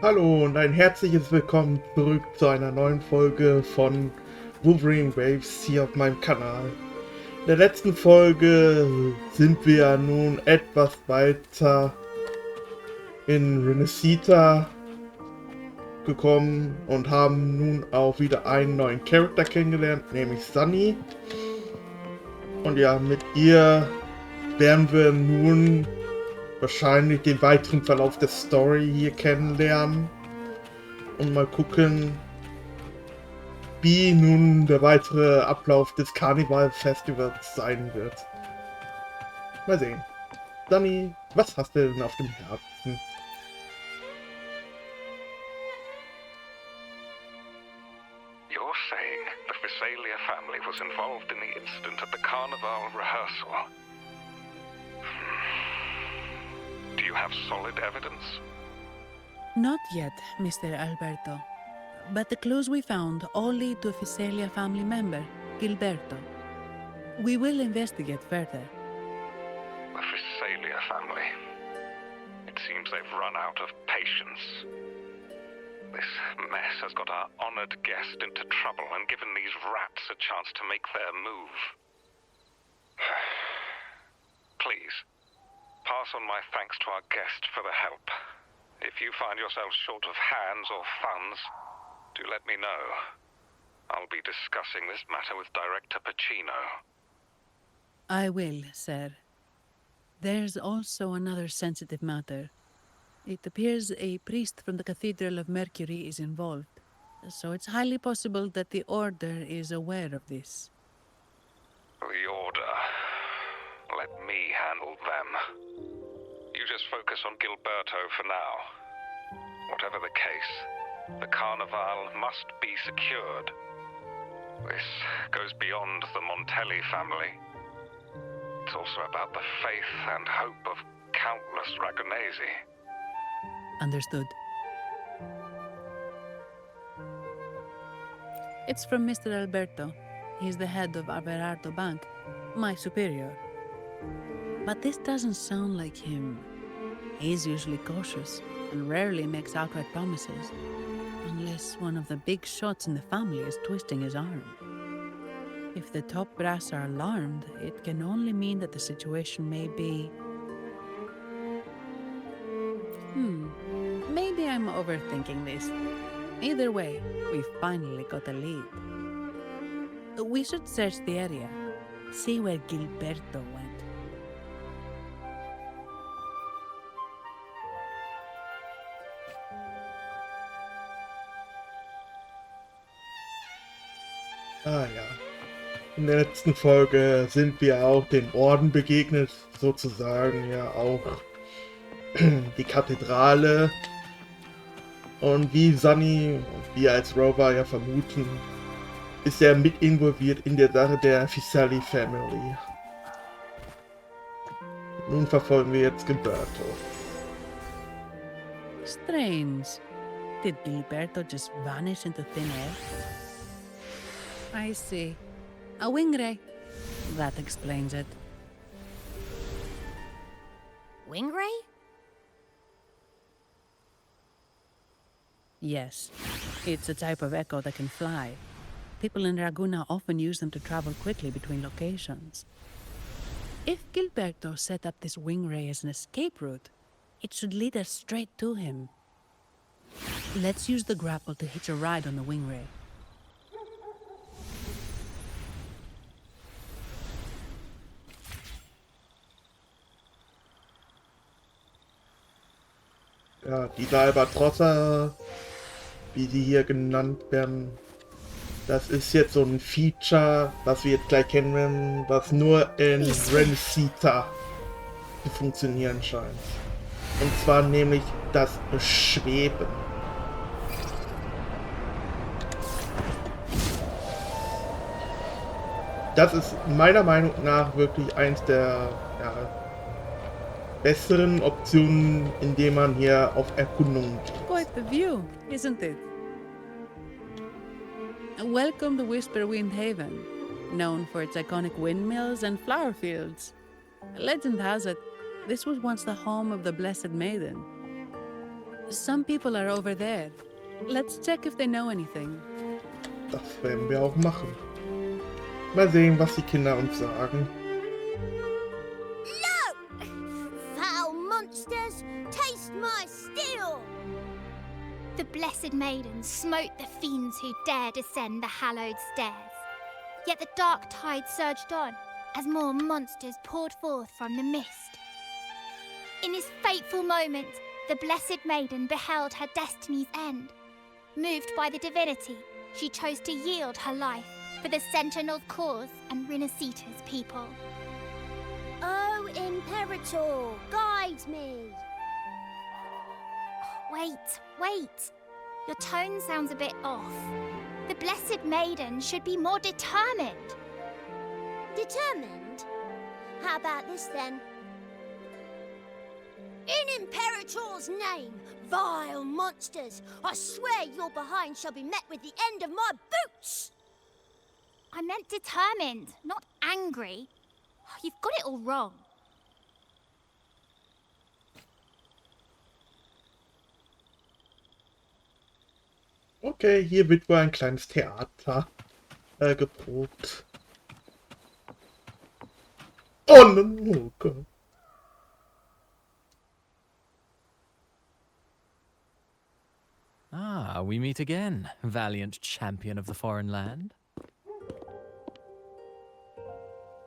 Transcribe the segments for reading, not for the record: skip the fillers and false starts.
Hallo und ein herzliches Willkommen zurück zu einer neuen Folge von Wuthering hier auf meinem Kanal. In der letzten Folge sind wir ja nun etwas weiter in Renesita gekommen und haben nun auch wieder einen neuen Charakter kennengelernt, nämlich Zani. Und ja, mit ihr werden wir nun wahrscheinlich den weiteren Verlauf der Story hier kennenlernen und mal gucken, wie nun der weitere Ablauf des Karneval-Festivals sein wird. Mal sehen. Zani, was hast du denn auf dem Herzen? You're saying the Visalia family was involved in the incident at the Carnival rehearsal. Do you have solid evidence? Not yet, Mr. Alberto. But the clues we found all lead to a Visalia family member, Gilberto. We will investigate further. The Visalia family. It seems they've run out of patience. This mess has got our honored guest into trouble and given these rats a chance to make their move. Please, pass on my thanks to our guest for the help. If you find yourself short of hands or funds, do let me know. I'll be discussing this matter with Director Pacino. I will, sir. There's also another sensitive matter. It appears a priest from the Cathedral of Mercury is involved, so it's highly possible that the Order is aware of this. The Order. Let me handle them. You just focus on Gilberto for now. Whatever the case, the Carnival must be secured. This goes beyond the Montelli family. It's also about the faith and hope of countless Ragonesi. Understood. It's from Mr. Alberto. He's the head of Averardo Bank, my superior. But this doesn't sound like him. He's usually cautious and rarely makes outright promises, unless one of the big shots in the family is twisting his arm. If the top brass are alarmed, it can only mean that the situation may be... Maybe I'm overthinking this. Either way, we finally got a lead. We should search the area, see where Gilberto went. Ah ja. In der letzten Folge sind wir auch dem Orden begegnet, sozusagen ja auch die Kathedrale. Und wie Zani und wir als Rover ja vermuten, ist er mit involviert in der Sache der Fisali Family. Nun verfolgen wir jetzt Gilberto. Strange. Did Gilberto just vanish into thin air? I see. A wing ray. That explains it. Wing ray? Yes. It's a type of echo that can fly. People in Raguna often use them to travel quickly between locations. If Gilberto set up this wing ray as an escape route, it should lead us straight to him. Let's use the grapple to hitch a ride on the wing ray. Ja, diese Albatrosser, wie sie hier genannt werden, das ist jetzt so ein Feature, was wir jetzt gleich kennen, was nur in Renesita zu funktionieren scheint. Und zwar nämlich das Schweben. Das ist meiner Meinung nach wirklich eins der besseren Optionen, indem man hier auf Erkundung geht. Quite the view, isn't it? Welcome to Whisperwind Haven, known for its iconic windmills and flower fields. Legend has it, this was once the home of the Blessed Maiden. Some people are over there. Let's check if they know anything. Das werden wir auch machen. Mal sehen, was die Kinder uns sagen. Look! Foul monsters, taste my steel! The Blessed Maiden smote the fiends who dare descend the hallowed stairs. Yet the dark tide surged on as more monsters poured forth from the mist. In this fateful moment, the Blessed Maiden beheld her destiny's end. Moved by the divinity, she chose to yield her life for the Sentinel's cause and Rinasita's people. Oh, Imperator, guide me! Wait. Your tone sounds a bit off. The Blessed Maiden should be more determined. Determined? How about this then? In Imperator's name, vile monsters, I swear your behind shall be met with the end of my boots! I meant determined, not angry. You've got it all wrong. Okay, hier wird wohl ein kleines Theater geprobt. Oh, no, oh Gott. Ah, we meet again, valiant champion of the foreign land.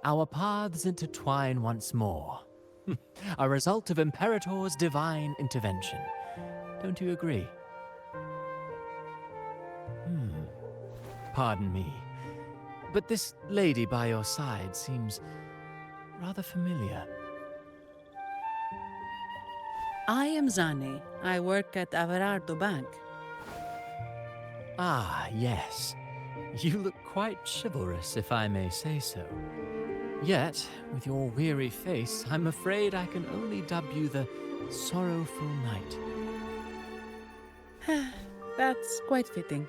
Our paths intertwine once more. A result of Imperator's divine intervention. Don't you agree? Pardon me, but this lady by your side seems rather familiar. I am Zani. I work at Averardo Bank. Ah, yes. You look quite chivalrous, if I may say so. Yet, with your weary face, I'm afraid I can only dub you the Sorrowful Knight. That's quite fitting.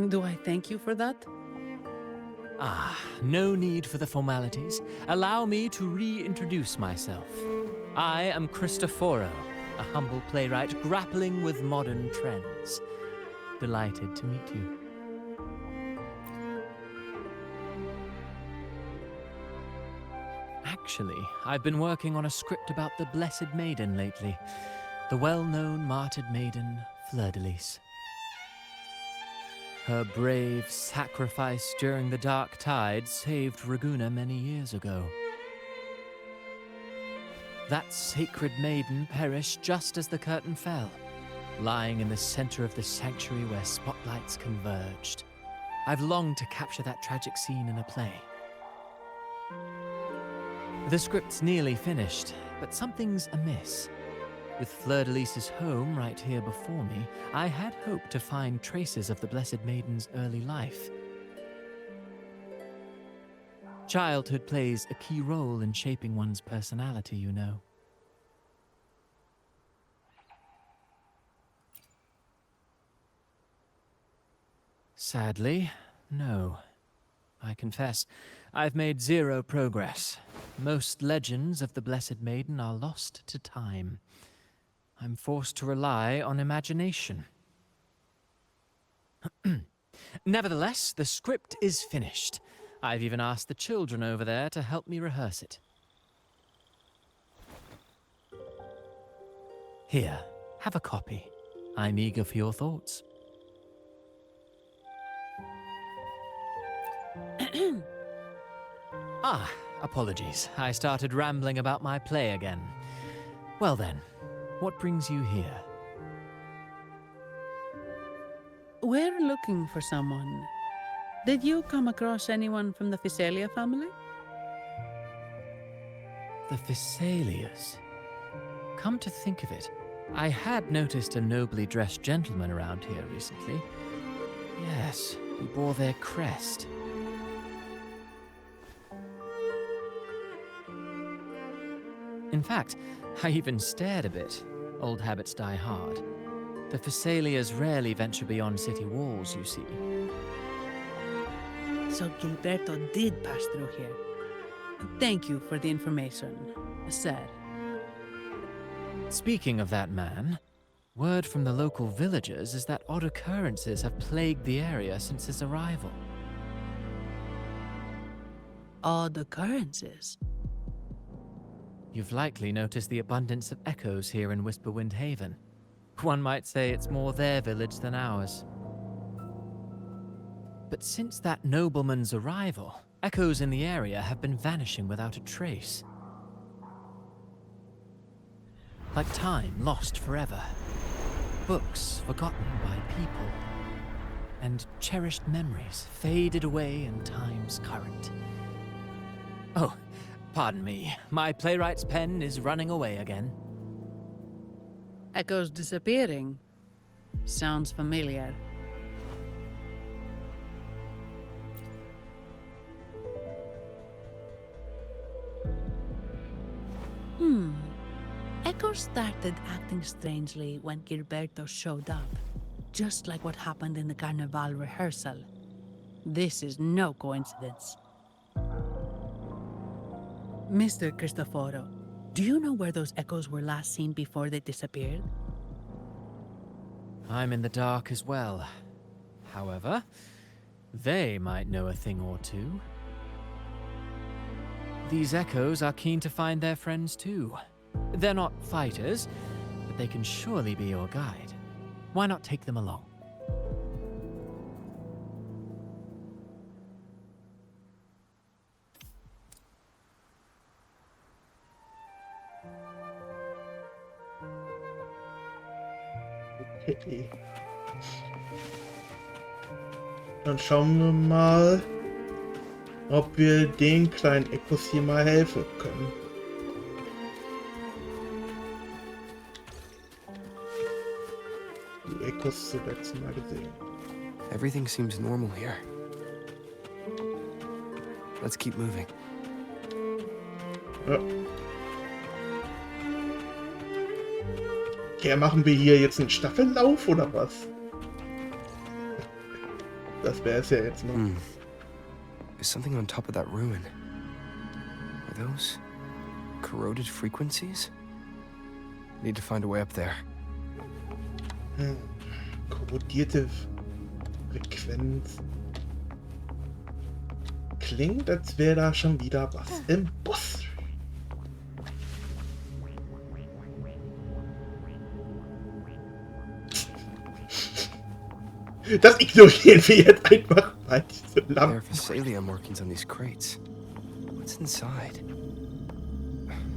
Do I thank you for that? Ah, no need for the formalities. Allow me to reintroduce myself. I am Cristoforo, a humble playwright grappling with modern trends. Delighted to meet you. Actually, I've been working on a script about the Blessed Maiden lately. The well-known martyred maiden, Fleur-de-Lis. Her brave sacrifice during the Dark Tide saved Raguna many years ago. That sacred maiden perished just as the curtain fell, lying in the center of the sanctuary where spotlights converged. I've longed to capture that tragic scene in a play. The script's nearly finished, but something's amiss. With Fleur-de-Lis's home right here before me, I had hoped to find traces of the Blessed Maiden's early life. Childhood plays a key role in shaping one's personality, you know. Sadly, no. I confess, I've made zero progress. Most legends of the Blessed Maiden are lost to time. I'm forced to rely on imagination. Nevertheless, the script is finished. I've even asked the children over there to help me rehearse it. Here, have a copy. I'm eager for your thoughts. Apologies. I started rambling about my play again. Well then, what brings you here? We're looking for someone. Did you come across anyone from the Physalia family? The Physalias. Come to think of it, I had noticed a nobly dressed gentleman around here recently. Yes, he bore their crest. In fact, I even stared a bit. Old habits die hard. The Physalias rarely venture beyond city walls, you see. So Gilberto did pass through here. Thank you for the information, sir. Speaking of that man, Word from the local villagers is that odd occurrences have plagued the area since his arrival. Odd occurrences? You've likely noticed the abundance of echoes here in Whisperwind Haven. One might say it's more their village than ours. But since that nobleman's arrival, echoes in the area have been vanishing without a trace. Like time lost forever. Books forgotten by people. And cherished memories faded away in time's current. Oh, pardon me. My playwright's pen is running away again. Echoes disappearing. Sounds familiar. Echoes started acting strangely when Gilberto showed up. Just like what happened in the Carnival rehearsal. This is no coincidence. Mr. Cristoforo, do you know where those echoes were last seen before they disappeared? I'm in the dark as well. However, they might know a thing or two. These echoes are keen to find their friends too. They're not fighters, but they can surely be your guide. Why not take them along? Okay. Dann schauen wir mal, ob wir den kleinen Echos hier mal helfen können. Die Echos zuletzt mal gesehen. Everything seems normal here. Let's keep moving. Ja. Okay, machen wir hier jetzt einen Staffellauf oder was? Das wäre es ja jetzt noch. There's something on top of that ruin. Are those corroded frequencies? Need to find a way up there. Korrodierte Frequenz. Klingt, als wäre da schon wieder was im Bus. Das ignorieren wir jetzt einfach mal, diese There are Lampen. Phasalia markings on these crates. What's inside?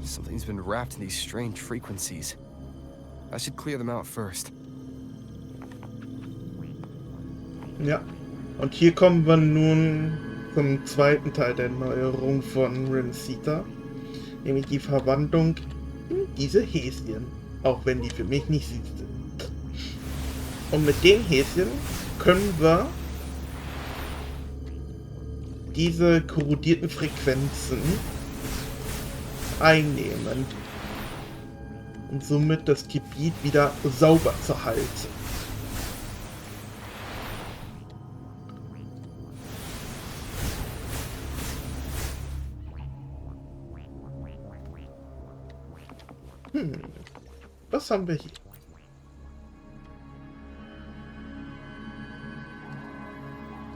Something's been wrapped in these strange frequencies. I should clear them out first. Ja, und hier kommen wir nun zum zweiten Teil der Neuerung von Rem&Ganyu, nämlich die Verwandlung in diese Häschen, auch wenn die für mich nicht süß sind. Und mit den Häschen können wir diese korrodierten Frequenzen einnehmen und somit das Gebiet wieder sauber zu halten. Was haben wir hier?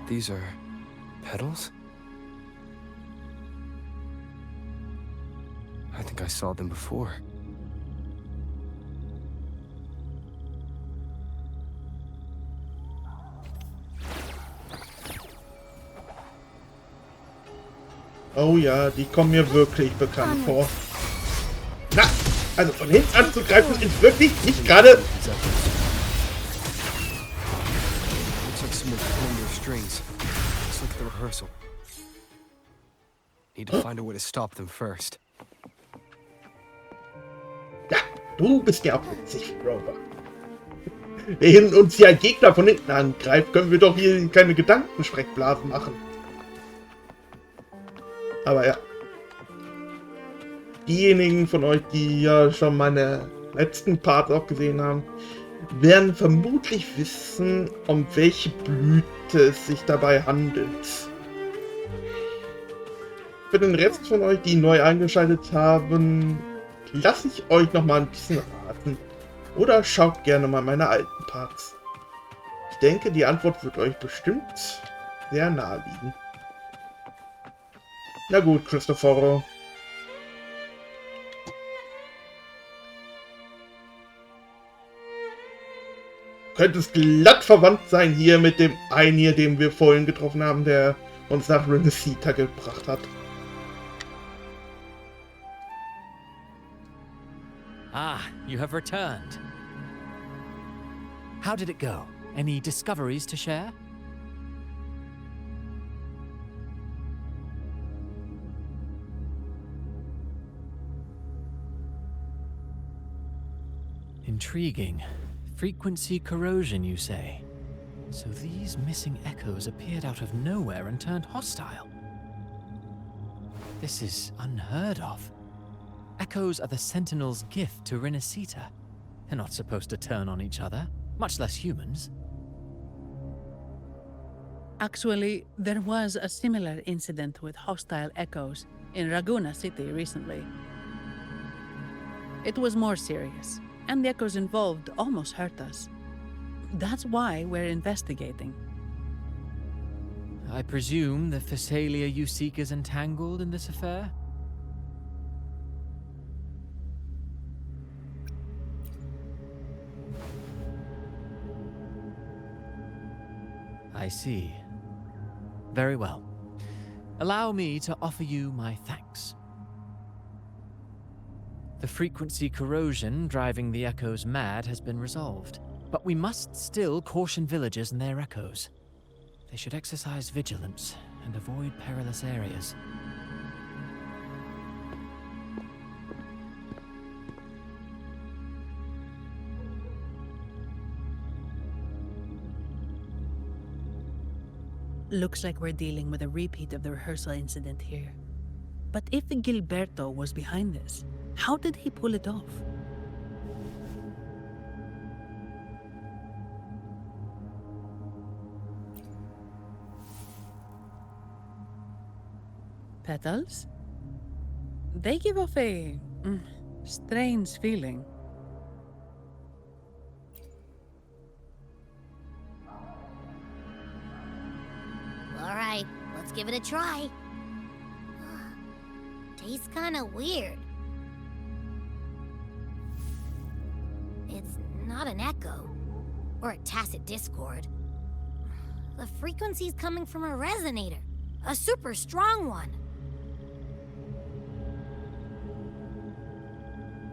These are petals? I think I saw them before. Oh ja, die kommen mir wirklich bekannt vor. Na, also von hinten anzugreifen ist wirklich nicht gerade... Looks like someone's pulling their strings. Looks like the rehearsal. Need to find a way to stop them first. Ja, du bist ja auch witzig, Rover. Wenn uns hier ein Gegner von hinten angreift, können wir doch hier keine Gedankensprechblasen machen. Aber ja. Diejenigen von euch, die ja schon meine letzten Parts auch gesehen haben, werden vermutlich wissen, um welche Blüte es sich dabei handelt. Für den Rest von euch, die neu eingeschaltet haben, lasse ich euch noch mal ein bisschen raten. Oder schaut gerne mal meine alten Parts. Ich denke, die Antwort wird euch bestimmt sehr nahe liegen. Na gut, Cristoforo. Könnte es glatt verwandt sein hier mit dem einen hier, den wir vorhin getroffen haben, der uns nach Renesita gebracht hat. Ah, you have returned. How did it go? Any discoveries to share? Intriguing. Frequency corrosion, you say? So these missing echoes appeared out of nowhere and turned hostile. This is unheard of. Echoes are the Sentinel's gift to Renesita. They're not supposed to turn on each other, much less humans. Actually, there was a similar incident with hostile echoes in Raguna City recently. It was more serious, and the echoes involved almost hurt us. That's why we're investigating. I presume the Phasalia you seek is entangled in this affair? I see. Very well. Allow me to offer you my thanks. The frequency corrosion driving the echoes mad has been resolved, but we must still caution villagers and their echoes. They should exercise vigilance and avoid perilous areas. Looks like we're dealing with a repeat of the rehearsal incident here. But if Gilberto was behind this, how did he pull it off? Petals? They give off a strange feeling. All right, let's give it a try. Tastes kind of weird. It's not an echo or a tacit discord. The frequency's coming from a resonator, a super strong one.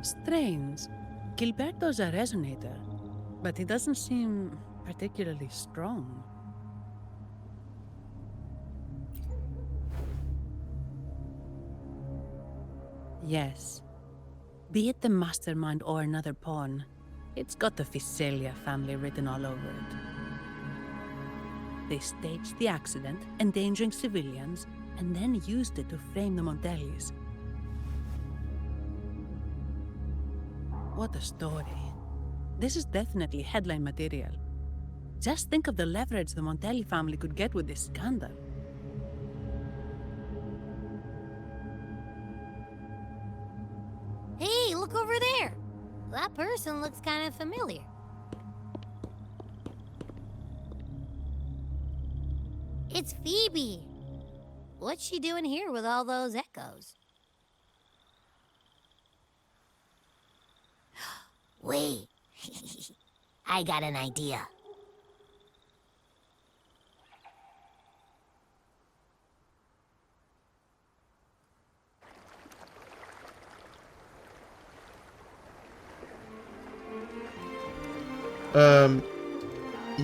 Strange. Gilberto's a resonator, but he doesn't seem particularly strong. Yes. Be it the mastermind or another pawn, it's got the Phasalia family written all over it. They staged the accident, endangering civilians, and then used it to frame the Montellis. What a story. This is definitely headline material. Just think of the leverage the Montelli family could get with this scandal. Hey, look over there. That person looks kind of familiar. It's Phoebe. What's she doing here with all those echoes? Wait. I got an idea.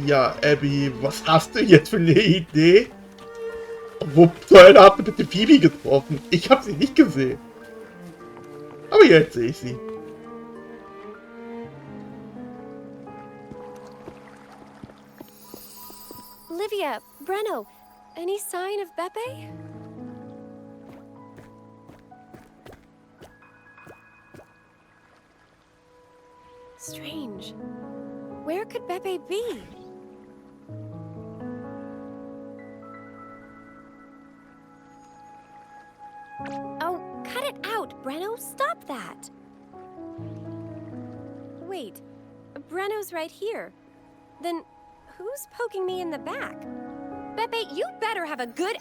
Ja, Abby, was hast du jetzt für eine Idee? Wo zur Hölle hat bitte die Phoebe getroffen? Ich habe sie nicht gesehen. Aber jetzt sehe ich sie. Olivia, Breno, any sign of Beppe? Strange. Where could Beppe be? Oh, cut it out, Breno. Stop that. Wait, Brenno's right here. Then who's poking me in the back? Beppe, you better have a good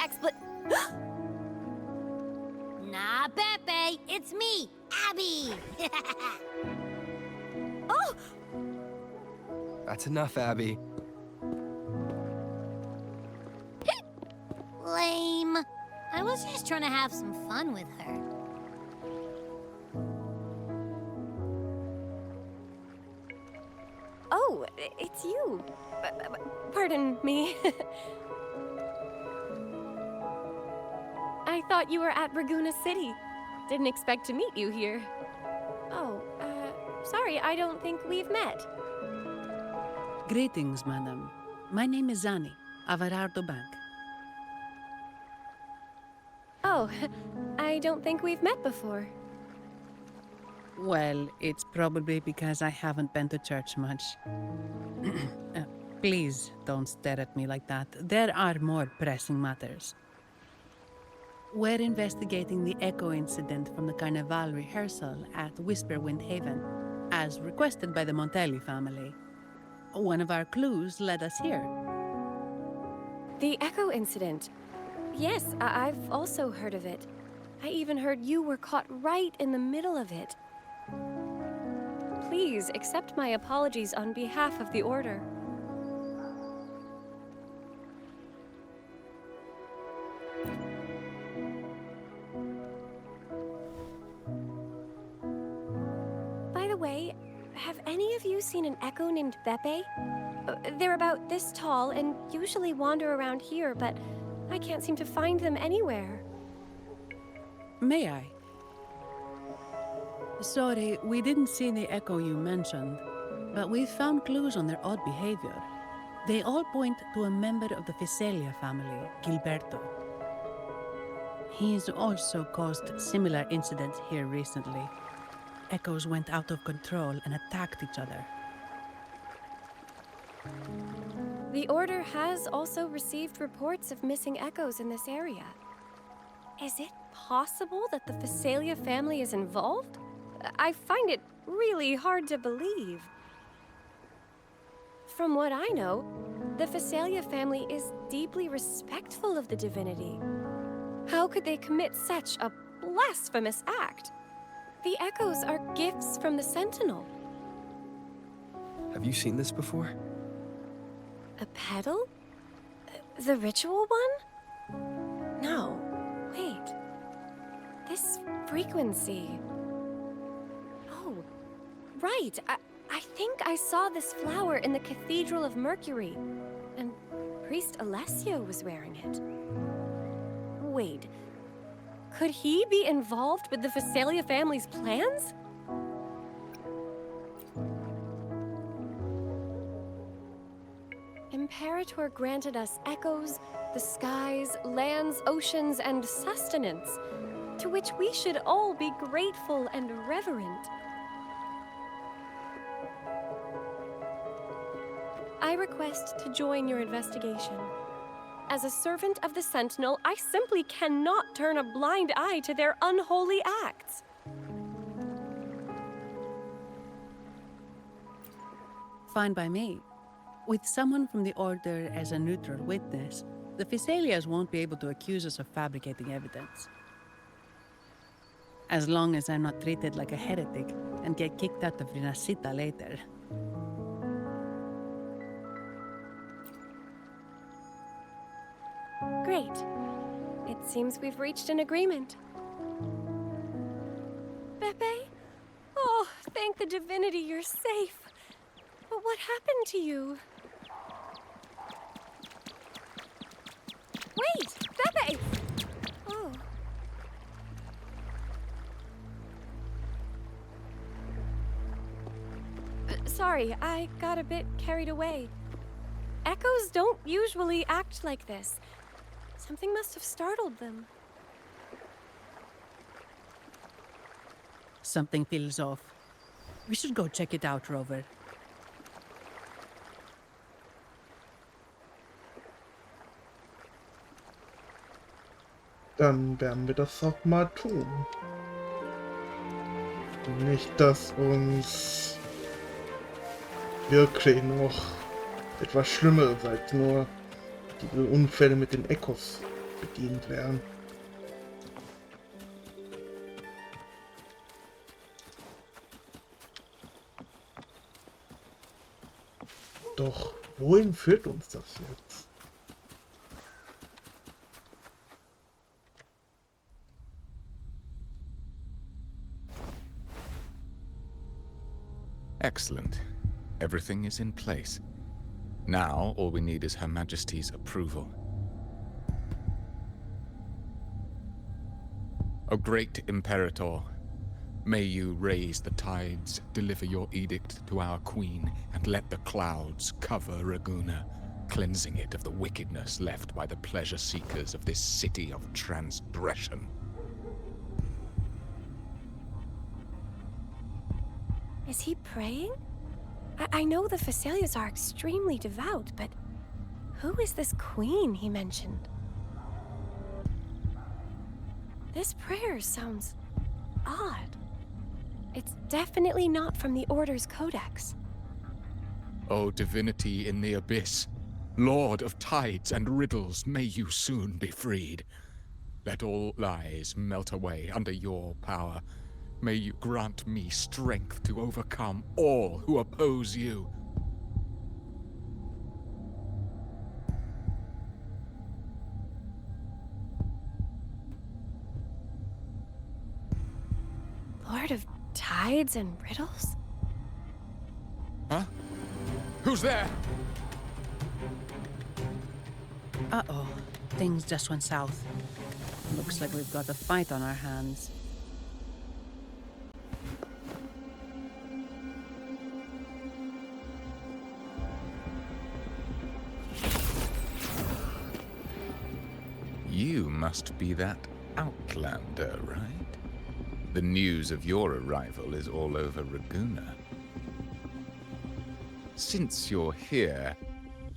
Nah, Beppe, it's me, Abby. Oh! That's enough, Abby. Lame. I was just trying to have some fun with her. Oh, it's you. Pardon me. I thought you were at Raguna City. Didn't expect to meet you here. Oh, sorry, I don't think we've met. Greetings, madam. My name is Zani, Averardo Bank. Oh, I don't think we've met before. Well, it's probably because I haven't been to church much. Please don't stare at me like that. There are more pressing matters. We're investigating the echo incident from the Carnival rehearsal at Whisperwind Haven, as requested by the Montelli family. One of our clues led us here. The echo incident. Yes, I've also heard of it. I even heard you were caught right in the middle of it. Please accept my apologies on behalf of the Order. By the way, have any of you seen an echo named Beppe? They're about this tall and usually wander around here, but I can't seem to find them anywhere. May I? Sorry, we didn't see the echo you mentioned, but we found clues on their odd behavior. They all point to a member of the Fiselia family, Gilberto. He's also caused similar incidents here recently. Echoes went out of control and attacked each other. The Order has also received reports of missing echoes in this area. Is it possible that the Fiselia family is involved? I find it really hard to believe. From what I know, the Fiselia family is deeply respectful of the divinity. How could they commit such a blasphemous act? The echoes are gifts from the Sentinel. Have you seen this before? A pedal? The ritual one? No. Wait. This frequency. Oh, right. I think I saw this flower in the Cathedral of Mercury, and Priest Alessio was wearing it. Wait. Could he be involved with the Fiselia family's plans? Imperator granted us echoes, the skies, lands, oceans, and sustenance, to which we should all be grateful and reverent. I request to join your investigation. As a servant of the Sentinel, I simply cannot turn a blind eye to their unholy acts. Fine by me. With someone from the Order as a neutral witness, the Fiselias won't be able to accuse us of fabricating evidence. As long as I'm not treated like a heretic and get kicked out of Rinascita later. Great. It seems we've reached an agreement. Beppe? Oh, thank the divinity you're safe. But what happened to you? Wait! Beppe! Oh. Sorry, I got a bit carried away. Echoes don't usually act like this. Something must have startled them. Something feels off. We should go check it out, Rover. Dann werden wir das auch mal tun. Nicht, dass uns wirklich noch etwas Schlimmeres als nur diese Unfälle mit den Echos bedient werden. Doch wohin führt uns das jetzt? Excellent. Everything is in place. Now, all we need is Her Majesty's approval. O great Imperator, may you raise the tides, deliver your edict to our queen, and let the clouds cover Raguna, cleansing it of the wickedness left by the pleasure seekers of this city of transgression. Is he praying? I know the Phasalias are extremely devout, but who is this queen he mentioned? This prayer sounds odd. It's definitely not from the Order's codex. O divinity in the abyss, Lord of tides and riddles, may you soon be freed. Let all lies melt away under your power. May you grant me strength to overcome all who oppose you. Lord of tides and riddles? Huh? Who's there? Uh-oh. Things just went south. Looks like we've got a fight on our hands. You must be that outlander, right? The news of your arrival is all over Raguna. Since you're here,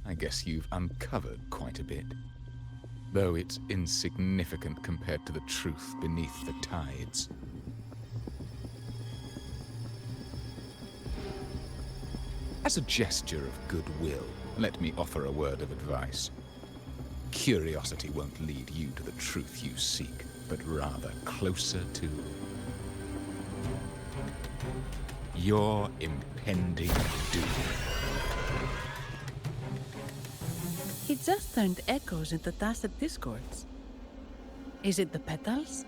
I guess you've uncovered quite a bit. Though it's insignificant compared to the truth beneath the tides. As a gesture of goodwill, let me offer a word of advice. Curiosity won't lead you to the truth you seek, but rather closer to your impending doom. He just turned echoes into tacit discords. Is it the petals?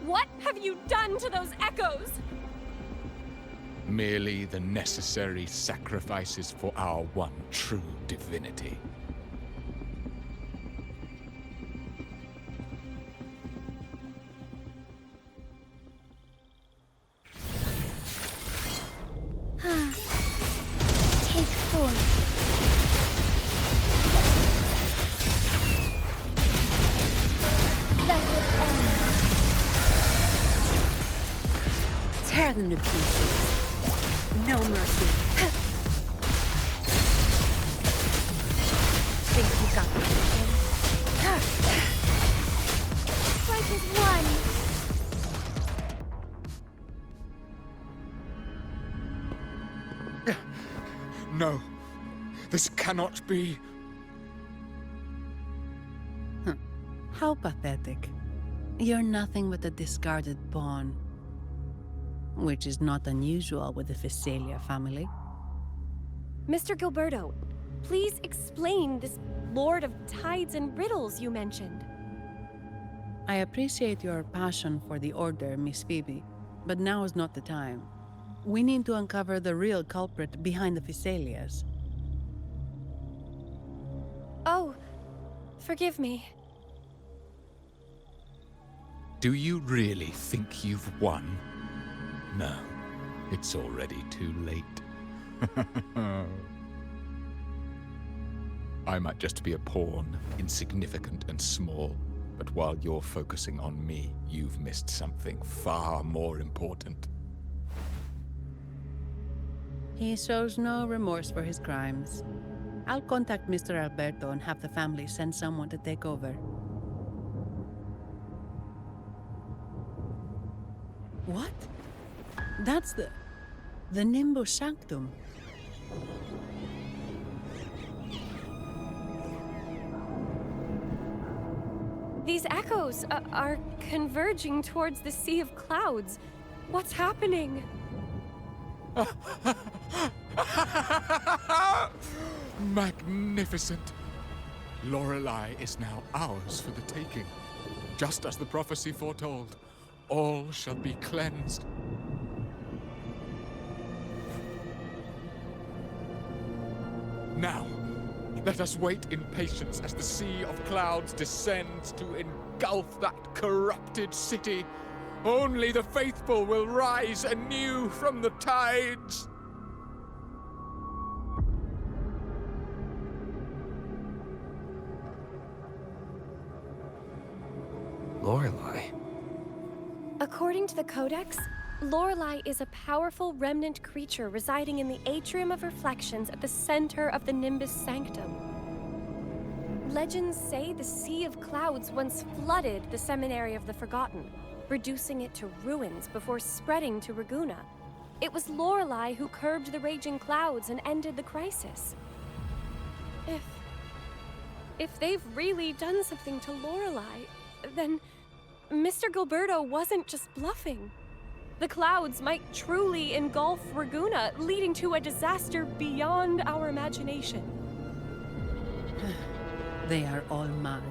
What have you done to those echoes? Merely the necessary sacrifices for our one true divinity. Take 4. Let it end. Tear them to pieces. No mercy. Think you got me? Strike is one. No, this cannot be. How pathetic. You're nothing but a discarded pawn. Which is not unusual with the Phasalia family. Mr. Gilberto, please explain this Lord of Tides and Riddles you mentioned. I appreciate your passion for the Order, Miss Phoebe, but now is not the time. We need to uncover the real culprit behind the Phasalias. Oh, forgive me. Do you really think you've won? No, it's already too late. I might just be a pawn, insignificant and small, but while you're focusing on me, you've missed something far more important. He shows no remorse for his crimes. I'll contact Mr. Alberto and have the family send someone to take over. What? That's the... The Nimbus Sanctum. These echoes are converging towards the Sea of Clouds. What's happening? Magnificent! Lorelei is now ours for the taking. Just as the prophecy foretold, all shall be cleansed. Now, let us wait in patience as the Sea of Clouds descends to engulf that corrupted city. Only the faithful will rise anew from the tides. Lorelei. According to the Codex, Lorelei is a powerful remnant creature residing in the Atrium of Reflections at the center of the Nimbus Sanctum. Legends say the Sea of Clouds once flooded the Seminary of the Forgotten, reducing it to ruins before spreading to Raguna. It was Lorelei who curbed the raging clouds and ended the crisis. If they've really done something to Lorelei, then Mr. Gilberto wasn't just bluffing. The clouds might truly engulf Raguna, leading to a disaster beyond our imagination. They are all mad.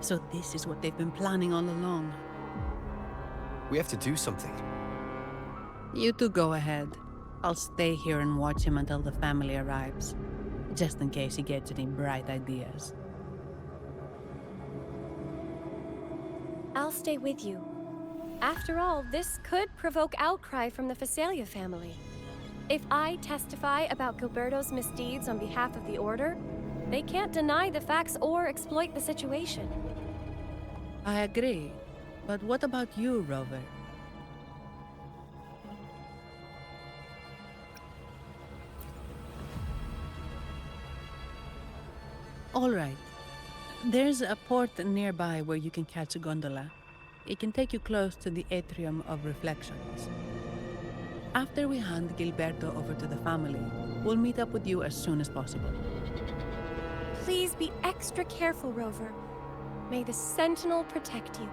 So this is what they've been planning all along. We have to do something. You two go ahead. I'll stay here and watch him until the family arrives, just in case he gets any bright ideas. I'll stay with you. After all, this could provoke outcry from the Phasalia family. If I testify about Gilberto's misdeeds on behalf of the Order, they can't deny the facts or exploit the situation. I agree. But what about you, Rover? All right. There's a port nearby where you can catch a gondola. It can take you close to the Atrium of Reflections. After we hand Gilberto over to the family, we'll meet up with you as soon as possible. Please be extra careful, Rover. May the Sentinel protect you.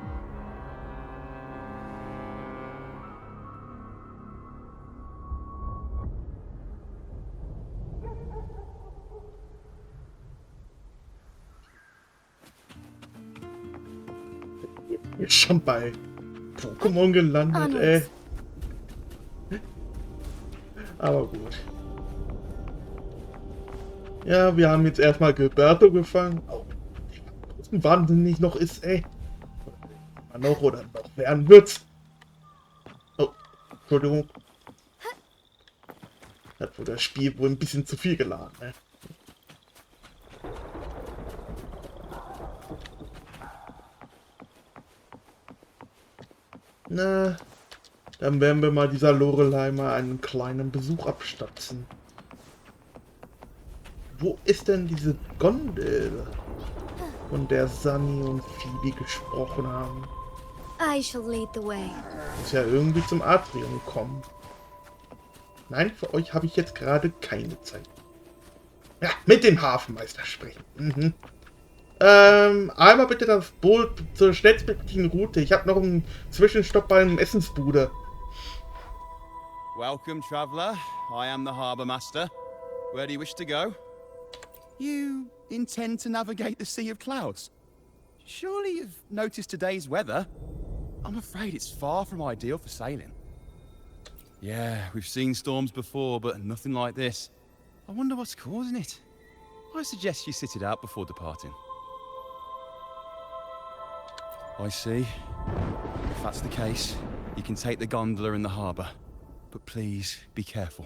Jetzt schon bei Pokémon gelandet, ey. Aber gut. Ja, wir haben jetzt erstmal Gilberto gefangen. Oh, wie wahnsinnig noch ist, ey. Noch oder noch werden wird's. Oh, Entschuldigung. Hat wohl das Spiel wohl ein bisschen zu viel geladen, ne? Na, dann werden wir mal dieser Lorelei mal einen kleinen Besuch abstatten. Wo ist denn diese Gondel, von der Zani und Phoebe gesprochen haben? I shall lead the way. Ist ja irgendwie zum Atrium gekommen. Nein, für euch habe ich jetzt gerade keine Zeit. Ja, mit dem Hafenmeister sprechen. Mhm. Einmal bitte das Boot zur schnellstmöglichen Route. Ich habe noch einen Zwischenstopp bei einem Essensbude. Welcome, traveller. I am the harbour master. Where do you wish to go? You intend to navigate the Sea of Clouds? Surely you've noticed today's weather? I'm afraid it's far from ideal for sailing. Yeah, we've seen storms before, but nothing like this. I wonder what's causing it. I suggest you sit it out before departing. I see. If that's the case, you can take the gondola in the harbour. But please, be careful.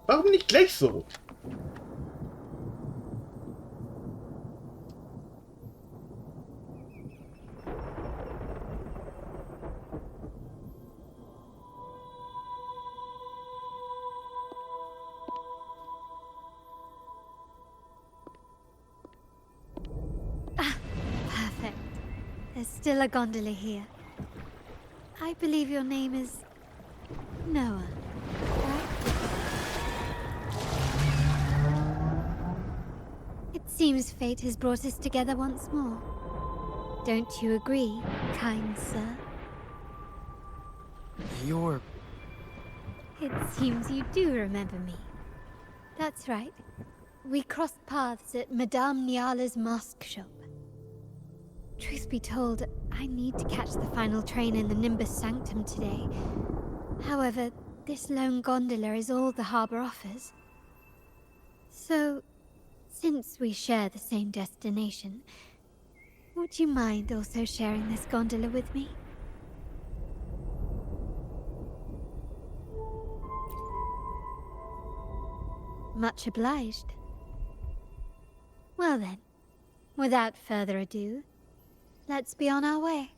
Warum nicht gleich so? There's still a gondola here. I believe your name is Noah, right? It seems fate has brought us together once more. Don't you agree, kind sir? You're... It seems you do remember me. That's right. We crossed paths at Madame Niala's mask shop. Truth be told, I need to catch the final train in the Nimbus Sanctum today. However, this lone gondola is all the harbor offers. So, since we share the same destination, would you mind also sharing this gondola with me? Much obliged. Well then, without further ado, let's be on our way.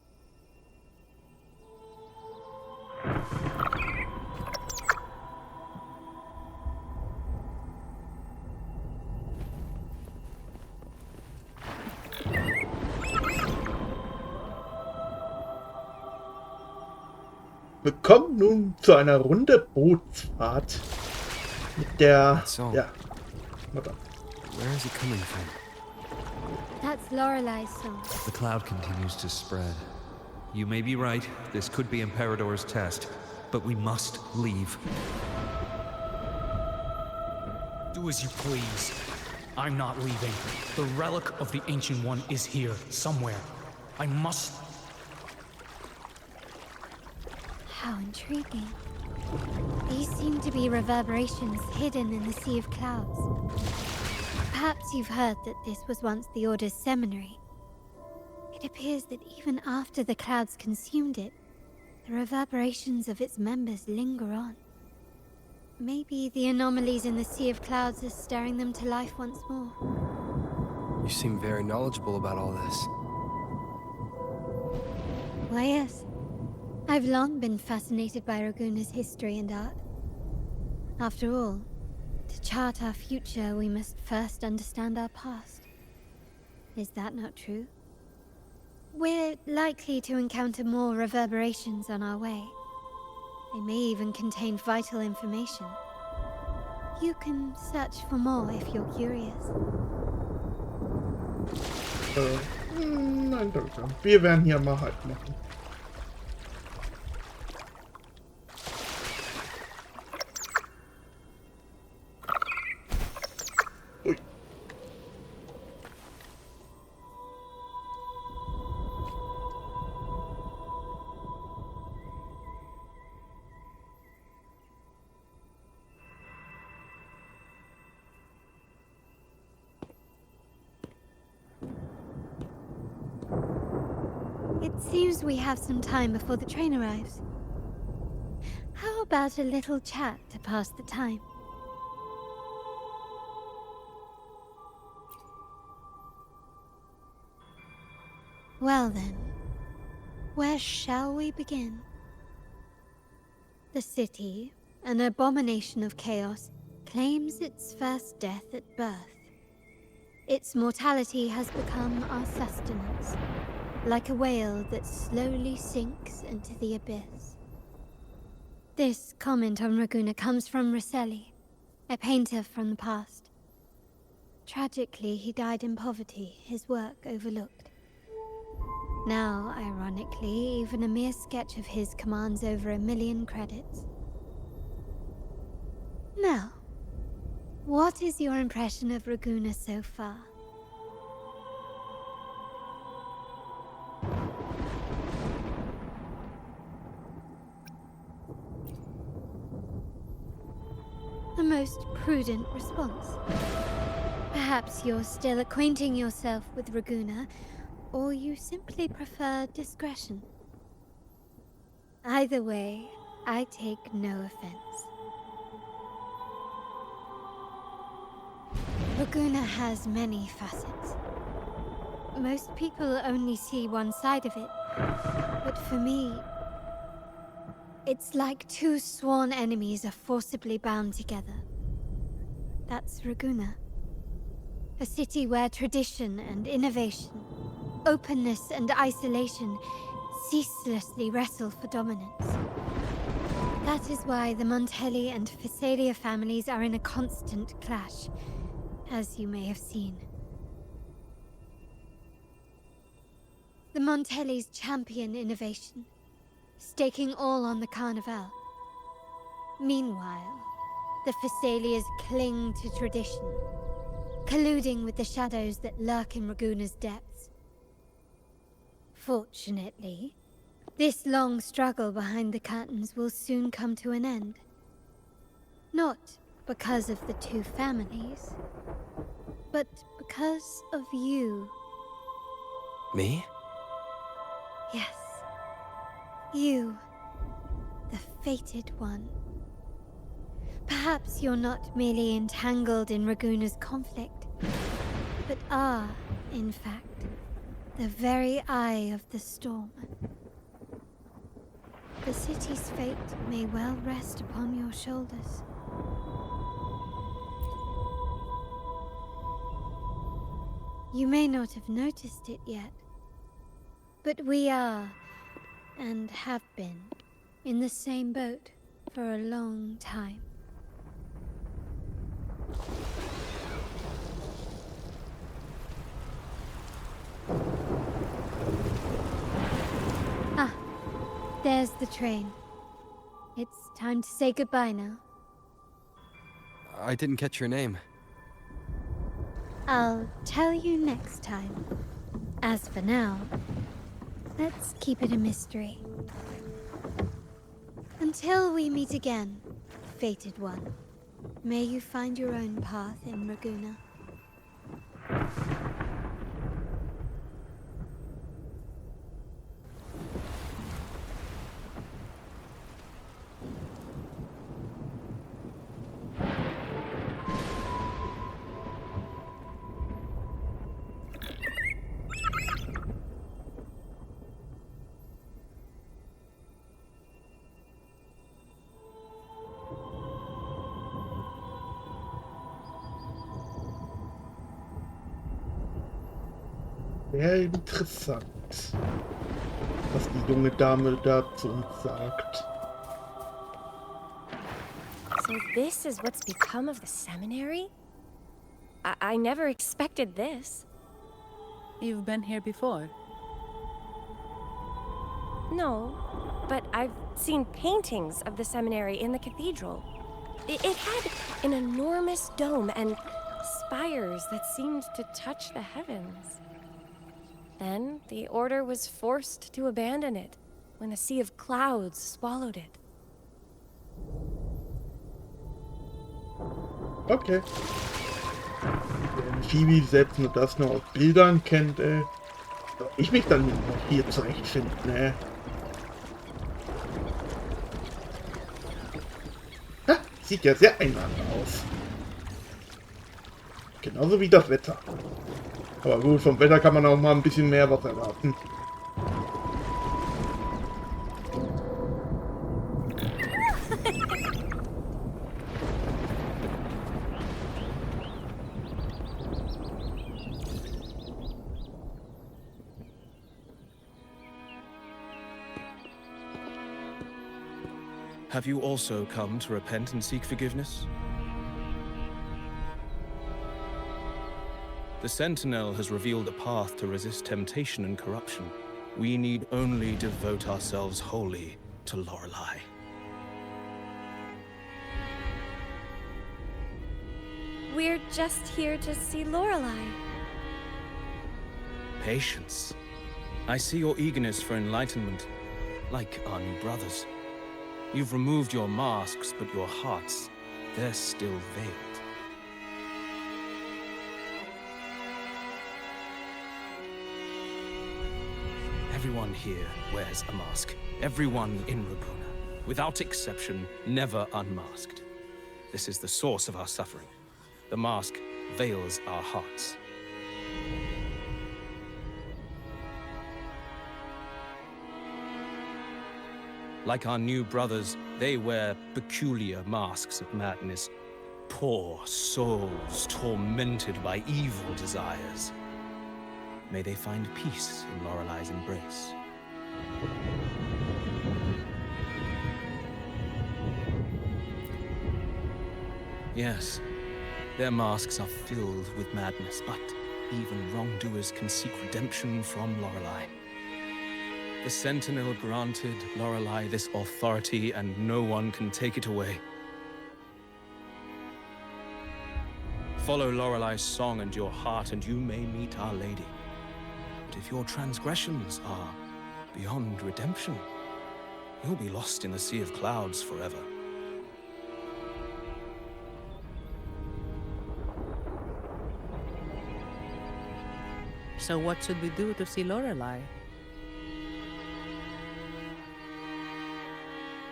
Wir kommen nun zu einer Runde Bootsfahrt mit der, So. ja, warte. Where is it coming from? That's Lorelei's song. The cloud continues to spread. You may be right, this could be Imperador's test, but we must leave. Do as you please. I'm not leaving. The relic of the Ancient One is here, somewhere. I must... How intriguing. These seem to be reverberations hidden in the sea of clouds. Perhaps you've heard that this was once the Order's seminary. It appears that even after the clouds consumed it, the reverberations of its members linger on. Maybe the anomalies in the sea of clouds are stirring them to life once more. You seem very knowledgeable about all this. Why, yes. I've long been fascinated by Raguna's history and art. After all, to chart our future, we must first understand our past. Is that not true? We're likely to encounter more reverberations on our way. They may even contain vital information. You can search for more if you're curious. Nein, danke. Wir werden hier mal halt machen. It seems we have some time before the train arrives. How about a little chat to pass the time? Well then, where shall we begin? The city, an abomination of chaos, claims its first death at birth. Its mortality has become our sustenance, like a whale that slowly sinks into the abyss. This comment on Raguna comes from Rosselli, a painter from the past. Tragically, he died in poverty, his work overlooked. Now, ironically, even a mere sketch of his commands over 1 million credits. Now, what is your impression of Raguna so far? A most prudent response. Perhaps you're still acquainting yourself with Raguna, or you simply prefer discretion. Either way, I take no offense. Raguna has many facets. Most people only see one side of it, but for me, it's like two sworn enemies are forcibly bound together. That's Raguna. A city where tradition and innovation, openness and isolation ceaselessly wrestle for dominance. That is why the Montelli and Phasalia families are in a constant clash, as you may have seen. The Montellis champion innovation, staking all on the Carnival. Meanwhile, the Phasalias cling to tradition, colluding with the shadows that lurk in Raguna's depths. Fortunately, this long struggle behind the curtains will soon come to an end. Not because of the two families, but because of you. Me? Yes. You, the fated one. Perhaps you're not merely entangled in Raguna's conflict, but are, in fact, the very eye of the storm. The city's fate may well rest upon your shoulders. You may not have noticed it yet, but we are, and have been, in the same boat for a long time. Ah, there's the train. It's time to say goodbye now. I didn't catch your name. I'll tell you next time. As for now, let's keep it a mystery. Until we meet again, fated one, may you find your own path in Raguna. Sehr interessant, was die junge Dame da zu uns sagt. So this is what's become of the seminary? I never expected this. You've been here before? No, but I've seen paintings of the seminary in the cathedral. It had an enormous dome and spires that seemed to touch the heavens. Then the order was forced to abandon it when a sea of clouds swallowed it. Okay. Wenn Phoebe selbst nur das nur aus Bildern kennt, soll ich mich dann noch hier zurechtfinden, ne? Ha, sieht ja sehr einladend aus. Genauso wie das Wetter. Aber gut, vom Wetter kann man auch mal ein bisschen mehr was erwarten. Have you also come to repent and seek forgiveness? The Sentinel has revealed a path to resist temptation and corruption. We need only devote ourselves wholly to Lorelei. We're just here to see Lorelei. Patience. I see your eagerness for enlightenment, like our new brothers. You've removed your masks, but your hearts, they're still veiled. Everyone here wears a mask. Everyone in Raguna, without exception, never unmasked. This is the source of our suffering. The mask veils our hearts. Like our new brothers, they wear peculiar masks of madness. Poor souls tormented by evil desires. May they find peace in Lorelei's embrace. Yes, their masks are filled with madness, but even wrongdoers can seek redemption from Lorelei. The Sentinel granted Lorelei this authority, and no one can take it away. Follow Lorelei's song and your heart, and you may meet Our Lady. But if your transgressions are beyond redemption, you'll be lost in the sea of clouds forever. So what should we do to see Lorelei?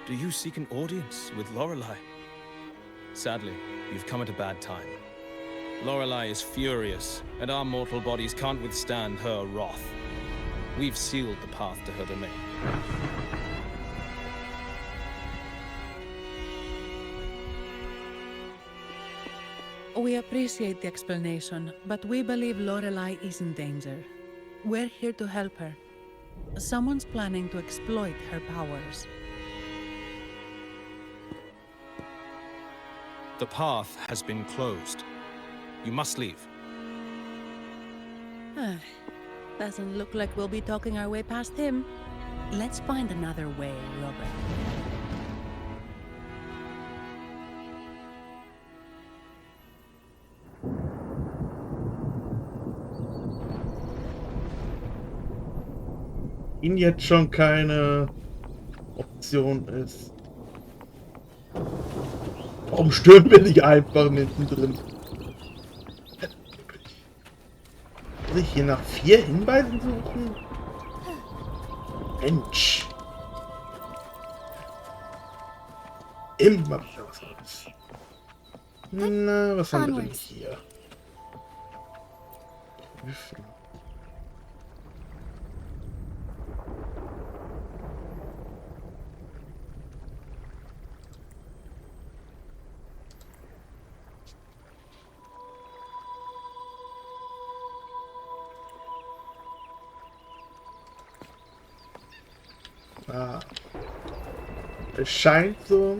Do you seek an audience with Lorelei? Sadly, you've come at a bad time. Lorelei is furious, and our mortal bodies can't withstand her wrath. We've sealed the path to her domain. We appreciate the explanation, but we believe Lorelei is in danger. We're here to help her. Someone's planning to exploit her powers. The path has been closed. You must leave. Doesn't look like we'll be talking our way past him. Let's find another way, Robert. Ihnen jetzt schon keine Option ist. Warum stürmen wir nicht einfach mittendrin? Muss ich hier nach 4 Hinweisen suchen? Mensch. Immer wieder was Neues. Na, was haben wir denn hier? Prüfen. Es scheint so,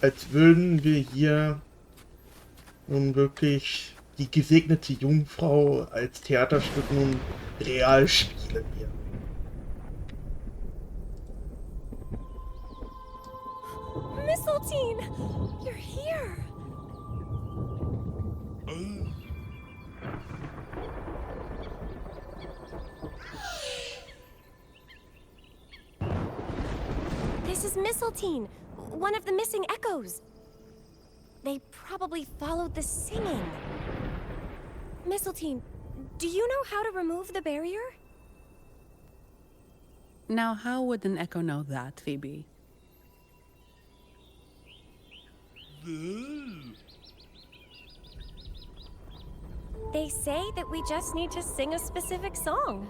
als würden wir hier nun wirklich die gesegnete Jungfrau als Theaterstück nun real spielen hier. Mistletoe, you're here. This is Mistletoe, one of the missing echoes. They probably followed the singing. Mistletoe, do you know how to remove the barrier? Now, how would an echo know that, Phoebe? They say that we just need to sing a specific song.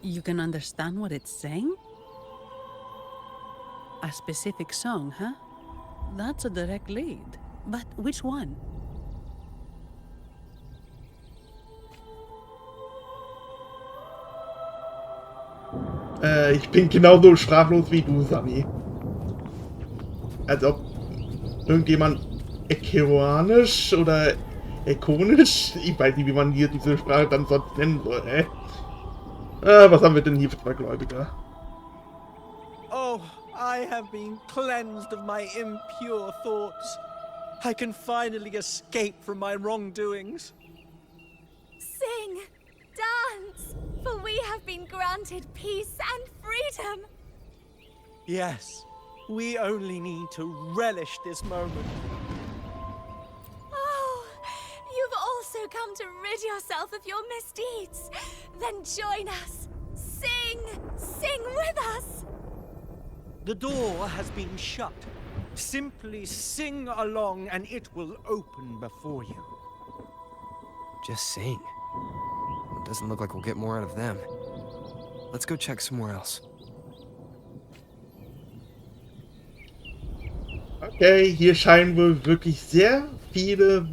You can understand what it's saying? A specific song, huh? That's a direct lead. But which one? Ich bin genauso sprachlos wie du, Zani. Als ob irgendjemand ekonisch oder ikonisch, ich weiß nicht, wie man hier diese Sprache dann sonst nennen soll, hä? Was haben wir denn hier für zwei Gläubiger? Oh, I have been cleansed of my impure thoughts. I can finally escape from my wrongdoings. Sing, dance, for we have been granted peace and freedom. Yes, we only need to relish this moment. Oh, you've also come to rid yourself of your misdeeds. Then join us. Sing, sing with us. The door has been shut. Simply sing along and it will open before you. Just sing. It doesn't look like we'll get more out of them. Let's go check somewhere else. Okay, hier scheinen wohl wirklich sehr viele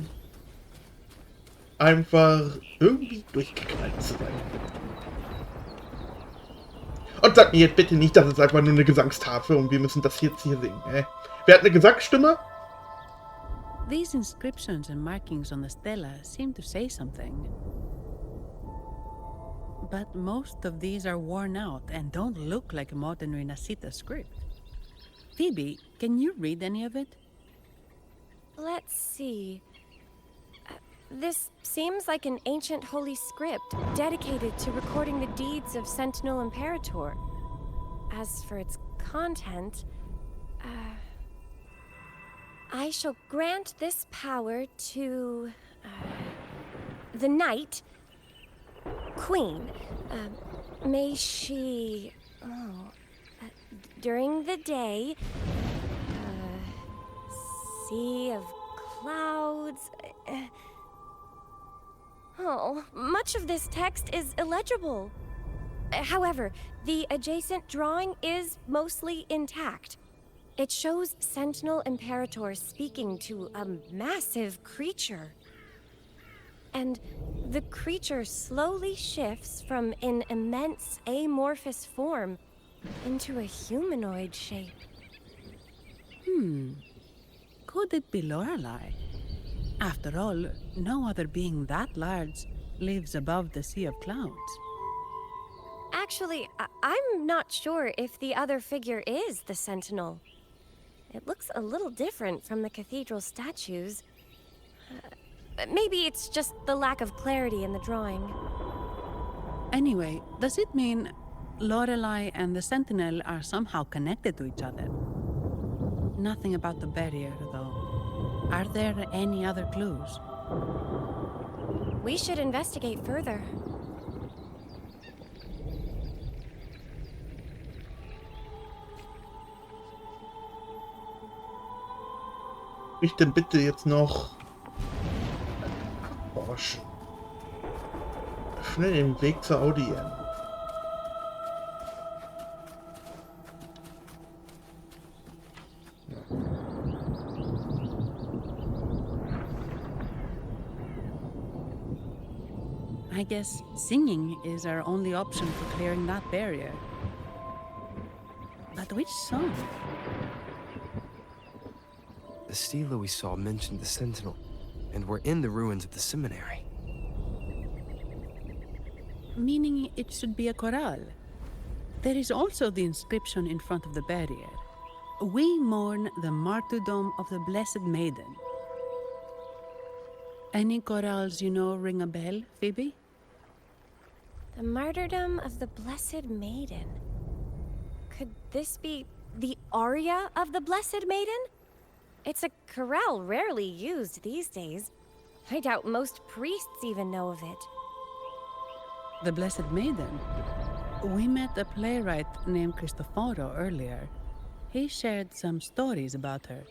einfach irgendwie durchgeknallt zu sein. Und sag mir jetzt bitte nicht, das ist einfach nur eine Gesangstafel und wir müssen das jetzt hier singen. Wer hat eine Gesangsstimme? These inscriptions and markings on the stela seem to say something. But most of these are worn out and don't look like a modern Renacita script. Phoebe, can you read any of it? Let's see. This seems like an ancient holy script dedicated to recording the deeds of Sentinel Imperator. As for its content, I shall grant this power to the Knight Queen. May she, during the day, sea of clouds. Much of this text is illegible. However, the adjacent drawing is mostly intact. It shows Sentinel Imperator speaking to a massive creature. And the creature slowly shifts from an immense amorphous form into a humanoid shape. Could it be Lorelei? After all, no other being that large lives above the sea of clouds. Actually, I'm not sure if the other figure is the Sentinel. It looks a little different from the cathedral statues. Maybe it's just the lack of clarity in the drawing. Anyway, does it mean Lorelei and the Sentinel are somehow connected to each other? Nothing about the barrier, though. Are there any other clues? We should investigate further. Ich denn bitte jetzt noch erforschen. Öffne den Weg zur Audienz. I guess singing is our only option for clearing that barrier. But which song? The stela we saw mentioned the Sentinel, and we're in the ruins of the seminary. Meaning it should be a chorale. There is also the inscription in front of the barrier. We mourn the martyrdom of the Blessed Maiden. Any chorales you know ring a bell, Phoebe? The martyrdom of the Blessed Maiden. Could this be the aria of the Blessed Maiden? It's a chorale rarely used these days. I doubt most priests even know of it. The Blessed Maiden? We met a playwright named Cristoforo earlier. He shared some stories about her.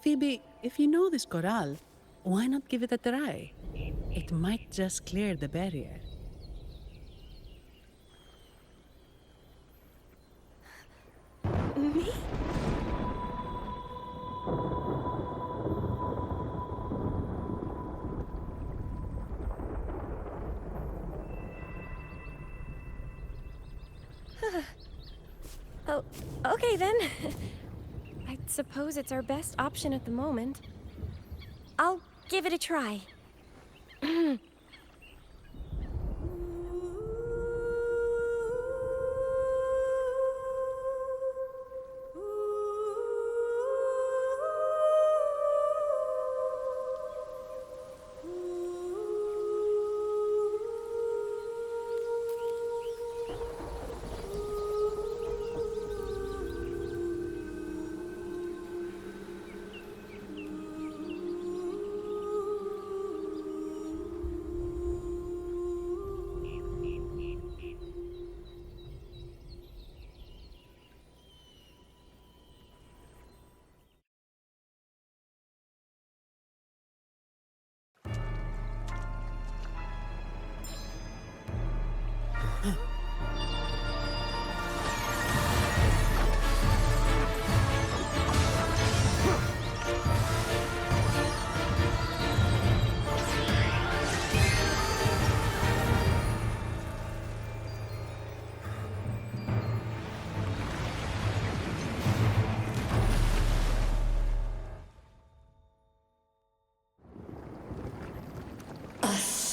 Phoebe, if you know this chorale, why not give it a try? It might just clear the barrier. Me? Oh, okay then. I suppose it's our best option at the moment. I'll give it a try.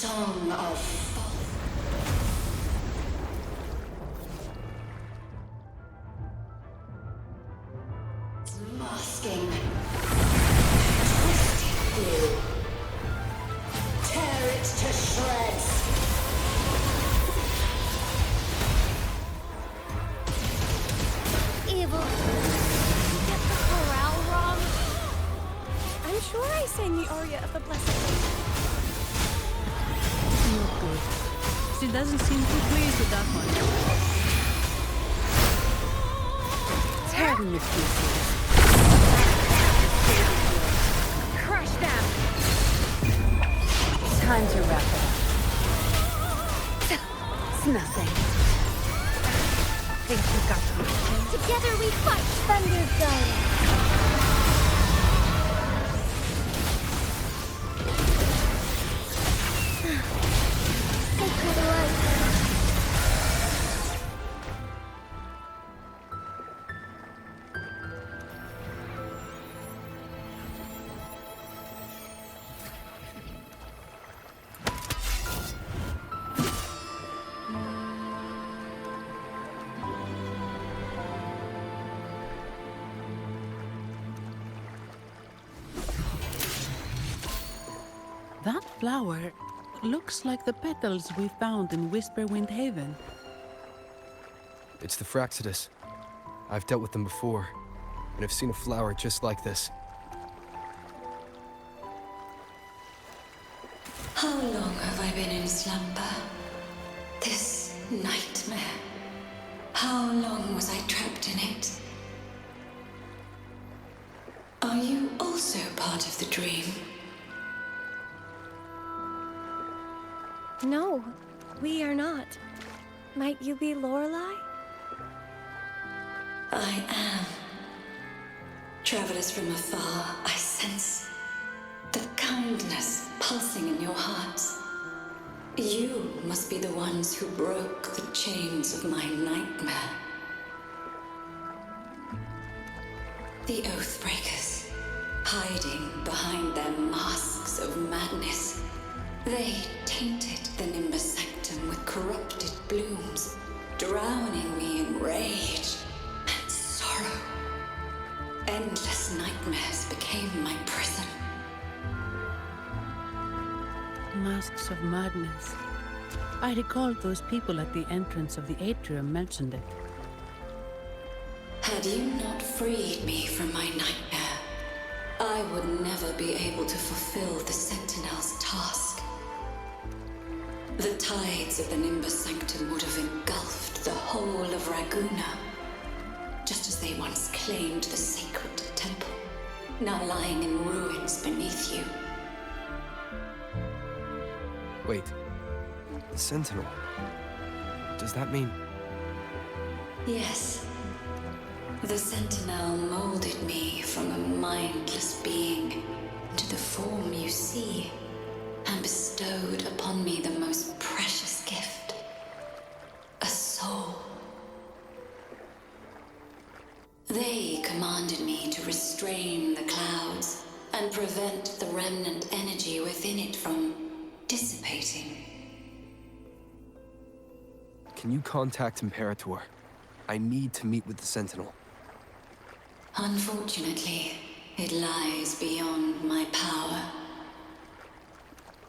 song of masking. Twisted glue. Tear it to shreds. Evil. Get the chorale wrong. I'm sure I sang the aria of the Blessed. Not good. She doesn't seem too pleased with that one. Tear them to pieces. Crush them! Time to wrap it up. It's nothing. Think we got to. Together we fight, Thunder Goddess. Sacred light. That flower looks like the petals we found in Whisperwind Haven. It's the Fraxidus. I've dealt with them before, and I've seen a flower just like this. How long have I been in slumber? This nightmare. How long was I trapped in it? Are you also part of the dream? No, we are not. Might you be Lorelei? I am. Travelers from afar, I sense the kindness pulsing in your hearts. You must be the ones who broke the chains of my nightmare. The Oathbreakers, hiding behind their masks of madness. They tainted the Nimbus Sanctum with corrupted blooms, drowning me in rage and sorrow. Endless nightmares became my prison. Masks of madness. I recall those people at the entrance of the atrium mentioned it. Had you not freed me from my nightmare, I would never be able to fulfill the Sentinel's task. The tides of the Nimbus Sanctum would have engulfed the whole of Raguna, just as they once claimed the sacred temple, now lying in ruins beneath you. Wait, the Sentinel. Does that mean... Yes. The Sentinel molded me from a mindless being into the form you see, and bestowed upon me the most precious gift, a soul. They commanded me to restrain the clouds and prevent the remnant energy within it from dissipating. Can you contact Imperator? I need to meet with the Sentinel. Unfortunately, it lies beyond my power.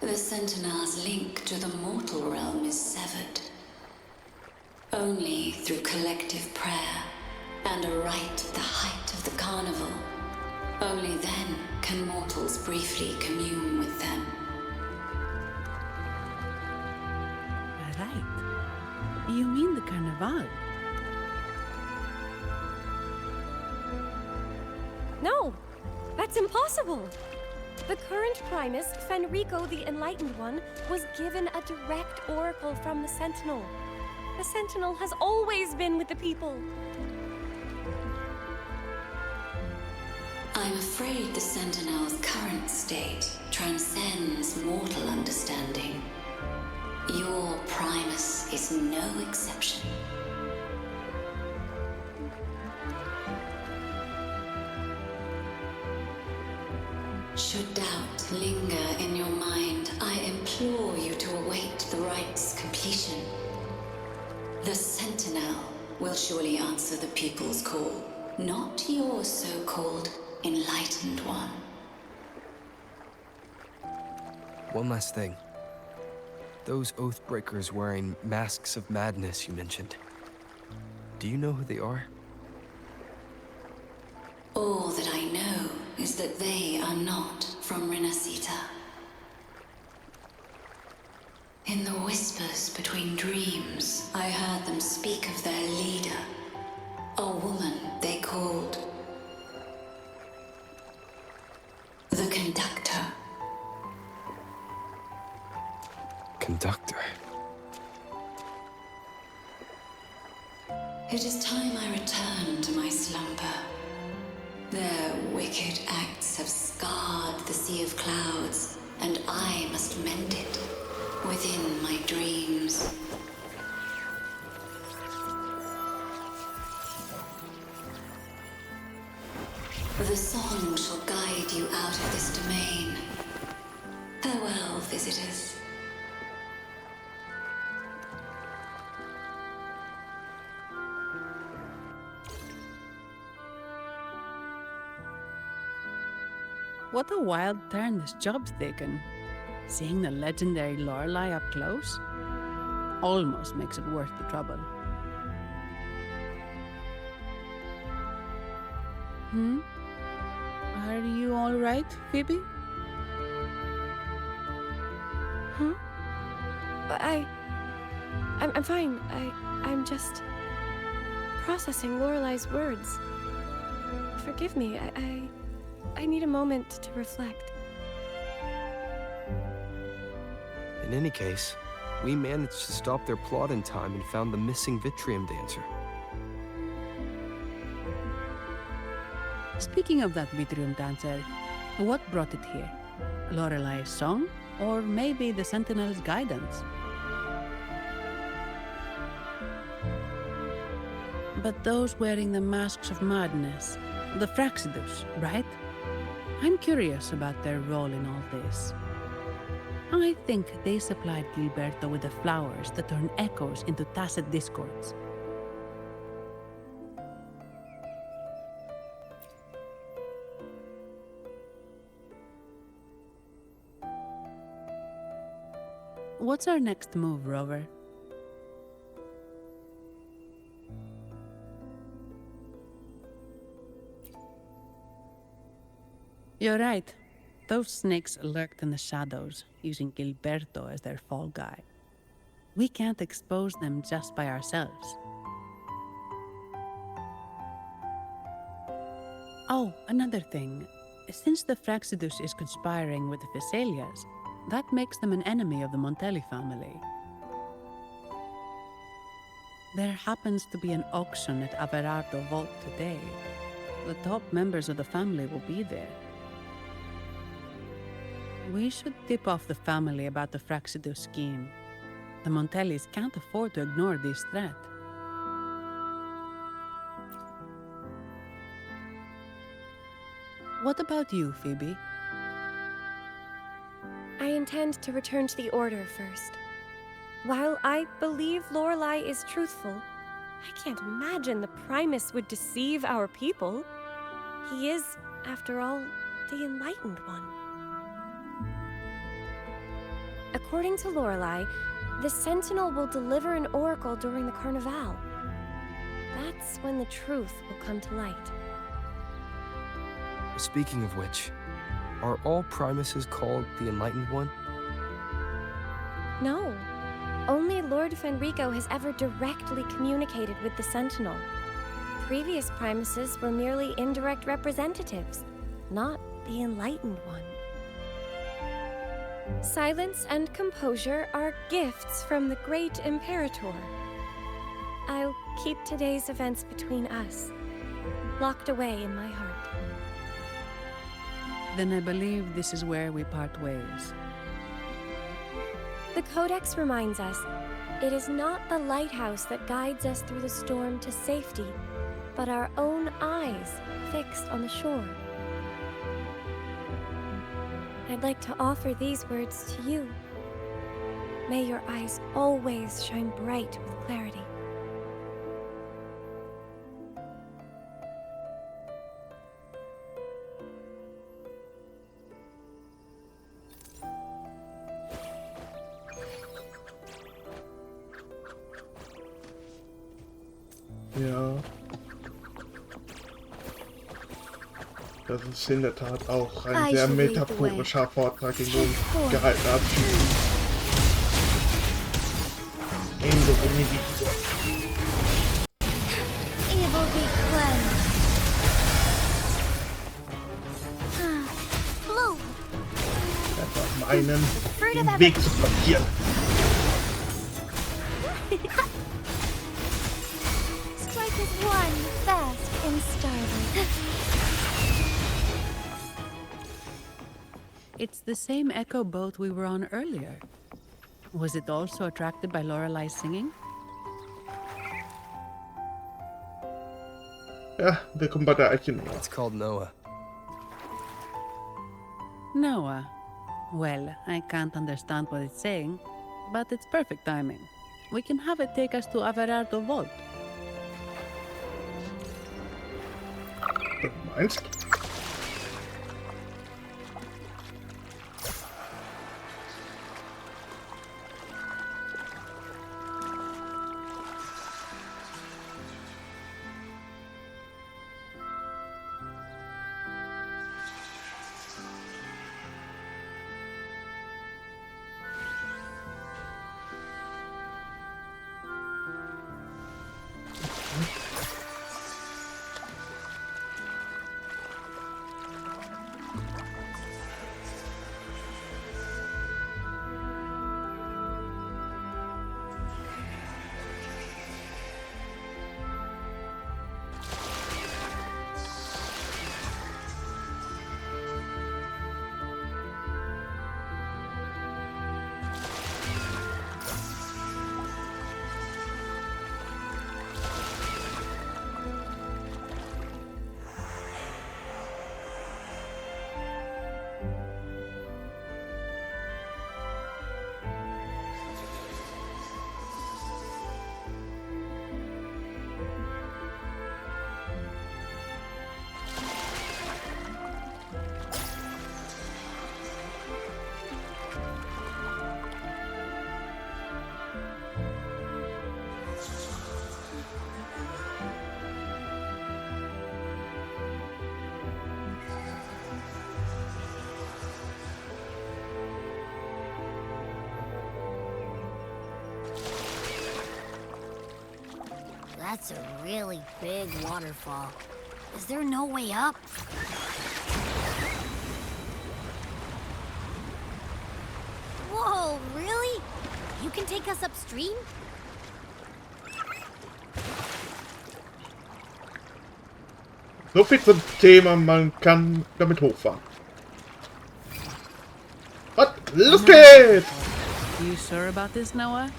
The Sentinel's link to the mortal realm is severed. Only through collective prayer and a rite at the height of the carnival. Only then can mortals briefly commune with them. Right. You mean the carnival? No, that's impossible. The current Primus, Fenrico the Enlightened One, was given a direct oracle from the Sentinel. The Sentinel has always been with the people. I'm afraid the Sentinel's current state transcends mortal understanding. Your Primus is no exception. Should doubt linger in your mind, I implore you to will surely answer the people's call, not your so-called enlightened one. One last thing. Those Oathbreakers wearing masks of madness you mentioned. Do you know who they are? All that I know is that they are not from Renacita. In the whispers between dreams, I heard them speak of their leader, a woman they called the Conductor. Conductor? It is time I return to my slumber. Their wicked acts have scarred the sea of clouds, and I must mend it within my dreams. The song shall guide you out of this domain. Farewell, visitors. What a wild turn this job's taken. Seeing the legendary Lorelei up close almost makes it worth the trouble. Are you all right, Phoebe? I'm fine. I'm just processing Lorelei's words. Forgive me. I need a moment to reflect. In any case, we managed to stop their plot in time and found the missing Vitrium dancer. Speaking of that Vitrium dancer, what brought it here? Lorelei's song? Or maybe the Sentinel's guidance? But those wearing the masks of madness, the Fraxidus, right? I'm curious about their role in all this. I think they supplied Gilberto with the flowers that turn echoes into tacit discords. What's our next move, Rover? You're right. Those snakes lurked in the shadows, using Gilberto as their fall guy. We can't expose them just by ourselves. Oh, another thing. Since the Fraxidus is conspiring with the Thessalias, that makes them an enemy of the Montelli family. There happens to be an auction at Averardo Vault today. The top members of the family will be there. We should tip off the family about the Fraxidus scheme. The Montellis can't afford to ignore this threat. What about you, Phoebe? I intend to return to the Order first. While I believe Lorelei is truthful, I can't imagine the Primus would deceive our people. He is, after all, the Enlightened One. According to Lorelei, the Sentinel will deliver an oracle during the Carnival. That's when the truth will come to light. Speaking of which, are all Primuses called the Enlightened One? No. Only Lord Fenrico has ever directly communicated with the Sentinel. Previous Primuses were merely indirect representatives, not the Enlightened One. Silence and composure are gifts from the great Imperator. I'll keep today's events between us, locked away in my heart. Then I believe this is where we part ways. The Codex reminds us, it is not the lighthouse that guides us through the storm to safety, but our own eyes fixed on the shore. I'd like to offer these words to you. May your eyes always shine bright with clarity. Ja. Das ist in der Tat auch ein sehr metaphorischer Vortrag, den du gehalten hast. Ebenso wenig wie Evil be cleansed. Blue. einfach meinen, den Weg zu blockieren. Strike as one, fast and startled. It's the same echo boat we were on earlier. Was it also attracted by Lorelei's singing? Ja, willkommen bei der Eiche. It's called Noah. Noah. Well, I can't understand what it's saying, but it's perfect timing. We can have it take us to Averardo Vault. Du meinst? That's a really big waterfall. Is there no way up? Whoa, really? You can take us upstream? So viel zum Thema, man kann damit hochfahren. Was? Los geht's! You sure about this, Noah?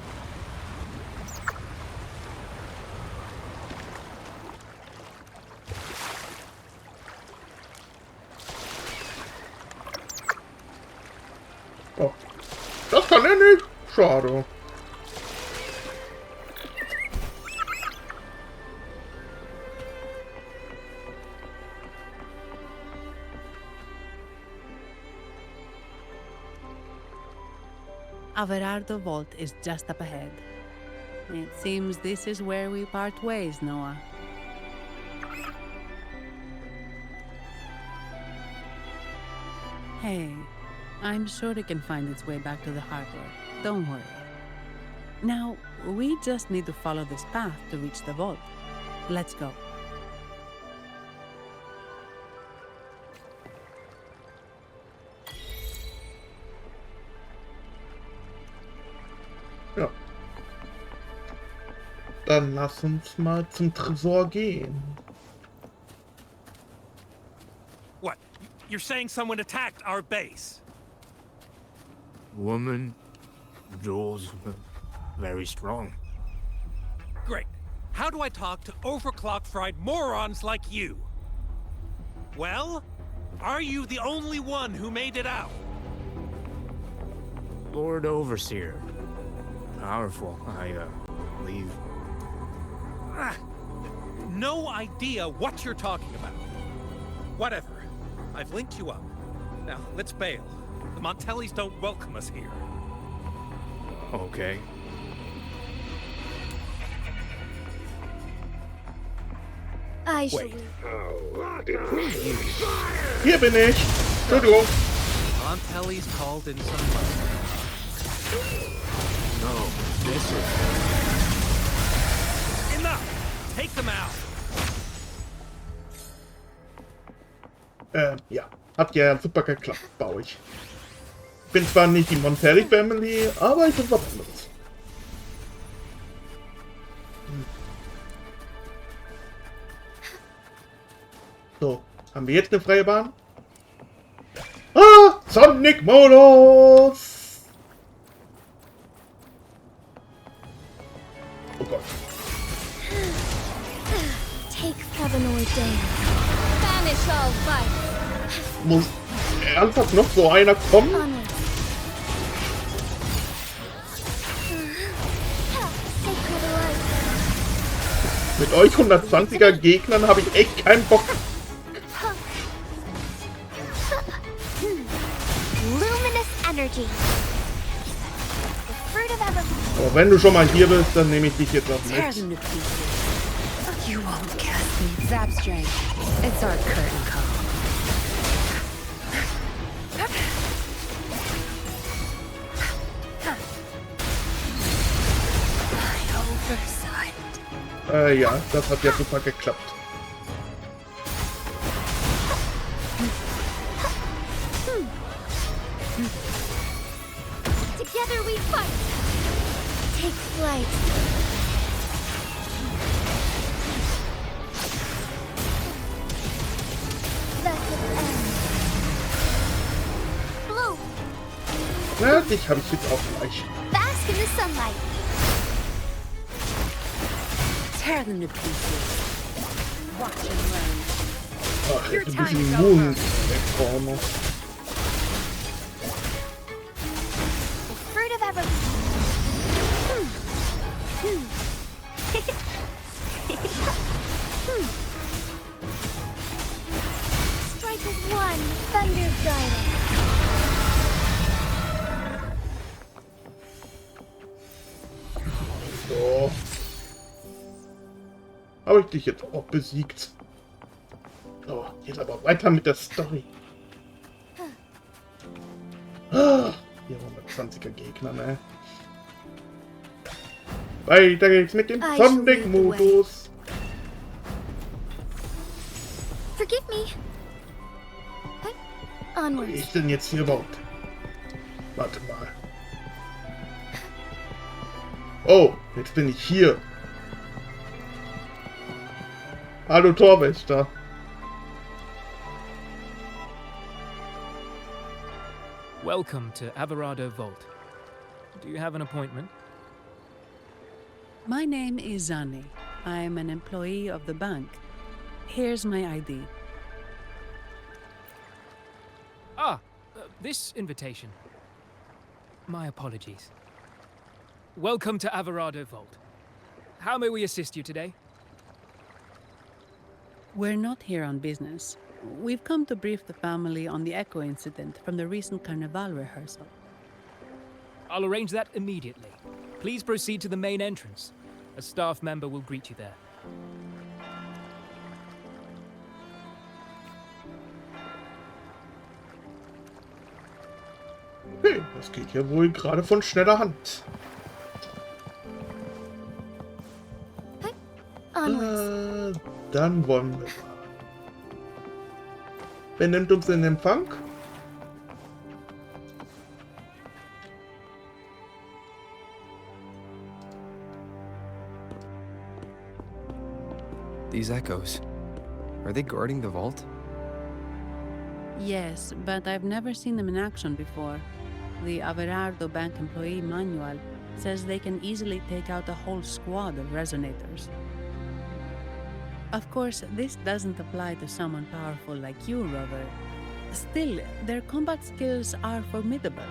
Oh, das kann er nicht. Schade. Averardo Vault is just up ahead. It seems this is where we part ways, Noah. Hey, I'm sure it can find its way back to the harbor. Don't worry. Now, we just need to follow this path to reach the vault. Let's go. Ja. Dann lass uns mal zum Tresor gehen. What? You're saying someone attacked our base? Woman, doors, very strong. Great. How do I talk to overclock-fried morons like you? Well, are you the only one who made it out? Lord Overseer. Powerful, I believe. No idea what you're talking about. Whatever. I've linked you up. Now, let's bail. The Montellis don't welcome us here. Okay. I shall Wait. Hier bin ich. Entschuldigung. Aunt Helly's called in some money. No, this is... Enough! Take them out! Ja. Hat ja super geklappt bei euch. Bin zwar nicht die Montelli Family, aber ich bin was anderes. So, haben wir jetzt eine freie Bahn? Ah! Sonic-Modus! Oh Gott. Take Flavonoid Dane. Banish all vice. Muss ernsthaft noch so einer kommen? Onwards. Sacred light. Mit euch 120er Gegnern habe ich echt keinen Bock. Luminous energy. The fruit of ever. Aber wenn du schon mal hier bist, dann nehme ich dich jetzt auch Tear mit. them to pieces. You won't cast me. Zap strength. It's our curtain call. My oversight. Ja, das hat ja super geklappt. Together we fight. Take flight. Blessed end. Blue. Ja, dich habe ich jetzt auch gleich. Bask in the sunlight. Tear them to pieces. Watch and learn. Ach, jetzt ein bisschen Mund weg vorne. The fruit of ever. Strike as one, thunder guided. So. Habe ich dich jetzt auch besiegt. So, jetzt aber weiter mit der Story. Ah, hier 120er Gegner, ne? Weiter geht's mit dem Sonic-Modus. Forgive me. Wo Onwards. ist denn jetzt hier überhaupt? Warte mal. Oh, jetzt bin ich hier. Hallo Torwächter. Welcome to Averado Vault. Do you have an appointment? My name is Zani. I'm an employee of the bank. Here's my ID. This invitation. My apologies. Welcome to Averado Vault. How may we assist you today? We're not here on business. We've come to brief the family on the Echo incident from the recent Carnival rehearsal. I'll arrange that immediately. Please proceed to the main entrance. A staff member will greet you there. Okay, das geht ja wohl gerade von schneller Hand. Dann wollen wir. Wer nimmt uns in Empfang? These echoes. Are they guarding the vault? Yes, but I've never seen them in action before. The Averardo Bank employee manual says they can easily take out a whole squad of resonators. Of course, this doesn't apply to someone powerful like you, Rover. Still, their combat skills are formidable.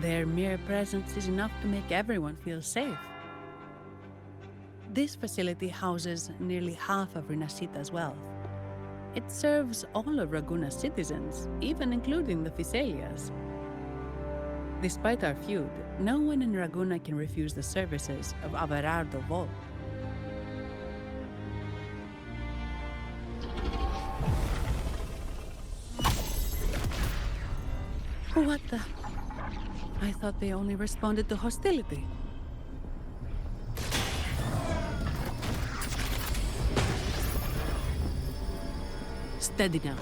Their mere presence is enough to make everyone feel safe. This facility houses nearly half of Rinascita's wealth. It serves all of Raguna's citizens, even including the Thessalias. Despite our feud, no one in Raguna can refuse the services of Averardo Vault. What the? I thought they only responded to hostility. Steady now.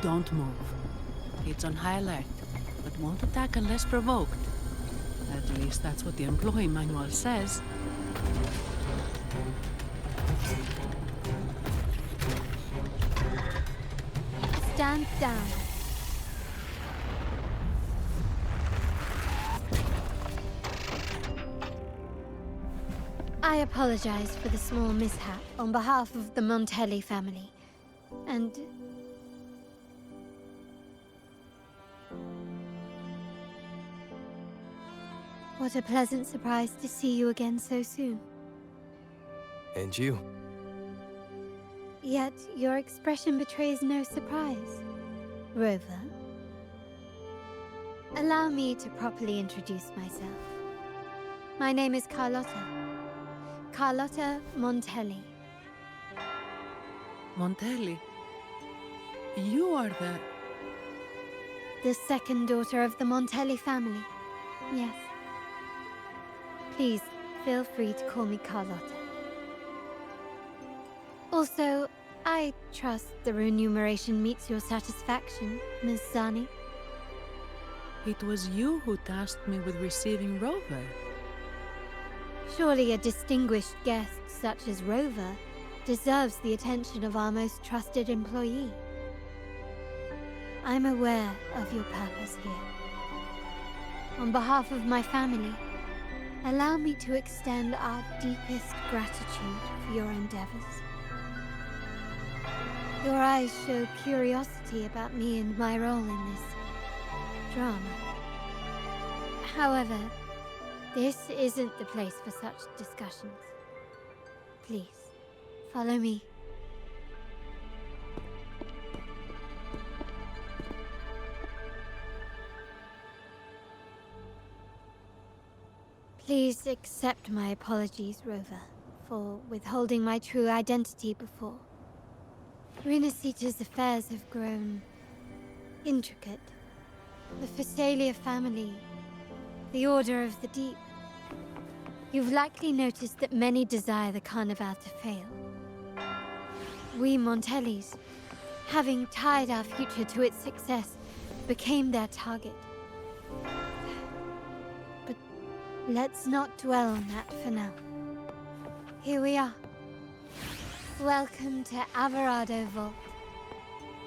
Don't move. It's on high alert, but won't attack unless provoked. At least that's what the employee manual says. Stand down. I apologize for the small mishap on behalf of the Montelli family. And... what a pleasant surprise to see you again so soon. And you. Yet your expression betrays no surprise. Rover, allow me to properly introduce myself. My name is Carlotta. Carlotta Montelli. Montelli? You are the second daughter of the Montelli family. Yes. Please, feel free to call me Carlotta. Also, I trust the remuneration meets your satisfaction, Ms. Zani. It was you who tasked me with receiving Rover. Surely a distinguished guest such as Rover deserves the attention of our most trusted employee. I'm aware of your purpose here. On behalf of my family, allow me to extend our deepest gratitude for your endeavors. Your eyes show curiosity about me and my role in this drama. However, this isn't the place for such discussions. Please, follow me. Please accept my apologies, Rover, for withholding my true identity before. Rinasita's affairs have grown intricate. The Phasalia family, the Order of the Deep. You've likely noticed that many desire the Carnival to fail. We Montellis, having tied our future to its success, became their target. But let's not dwell on that for now. Here we are. Welcome to Alvarado Vault,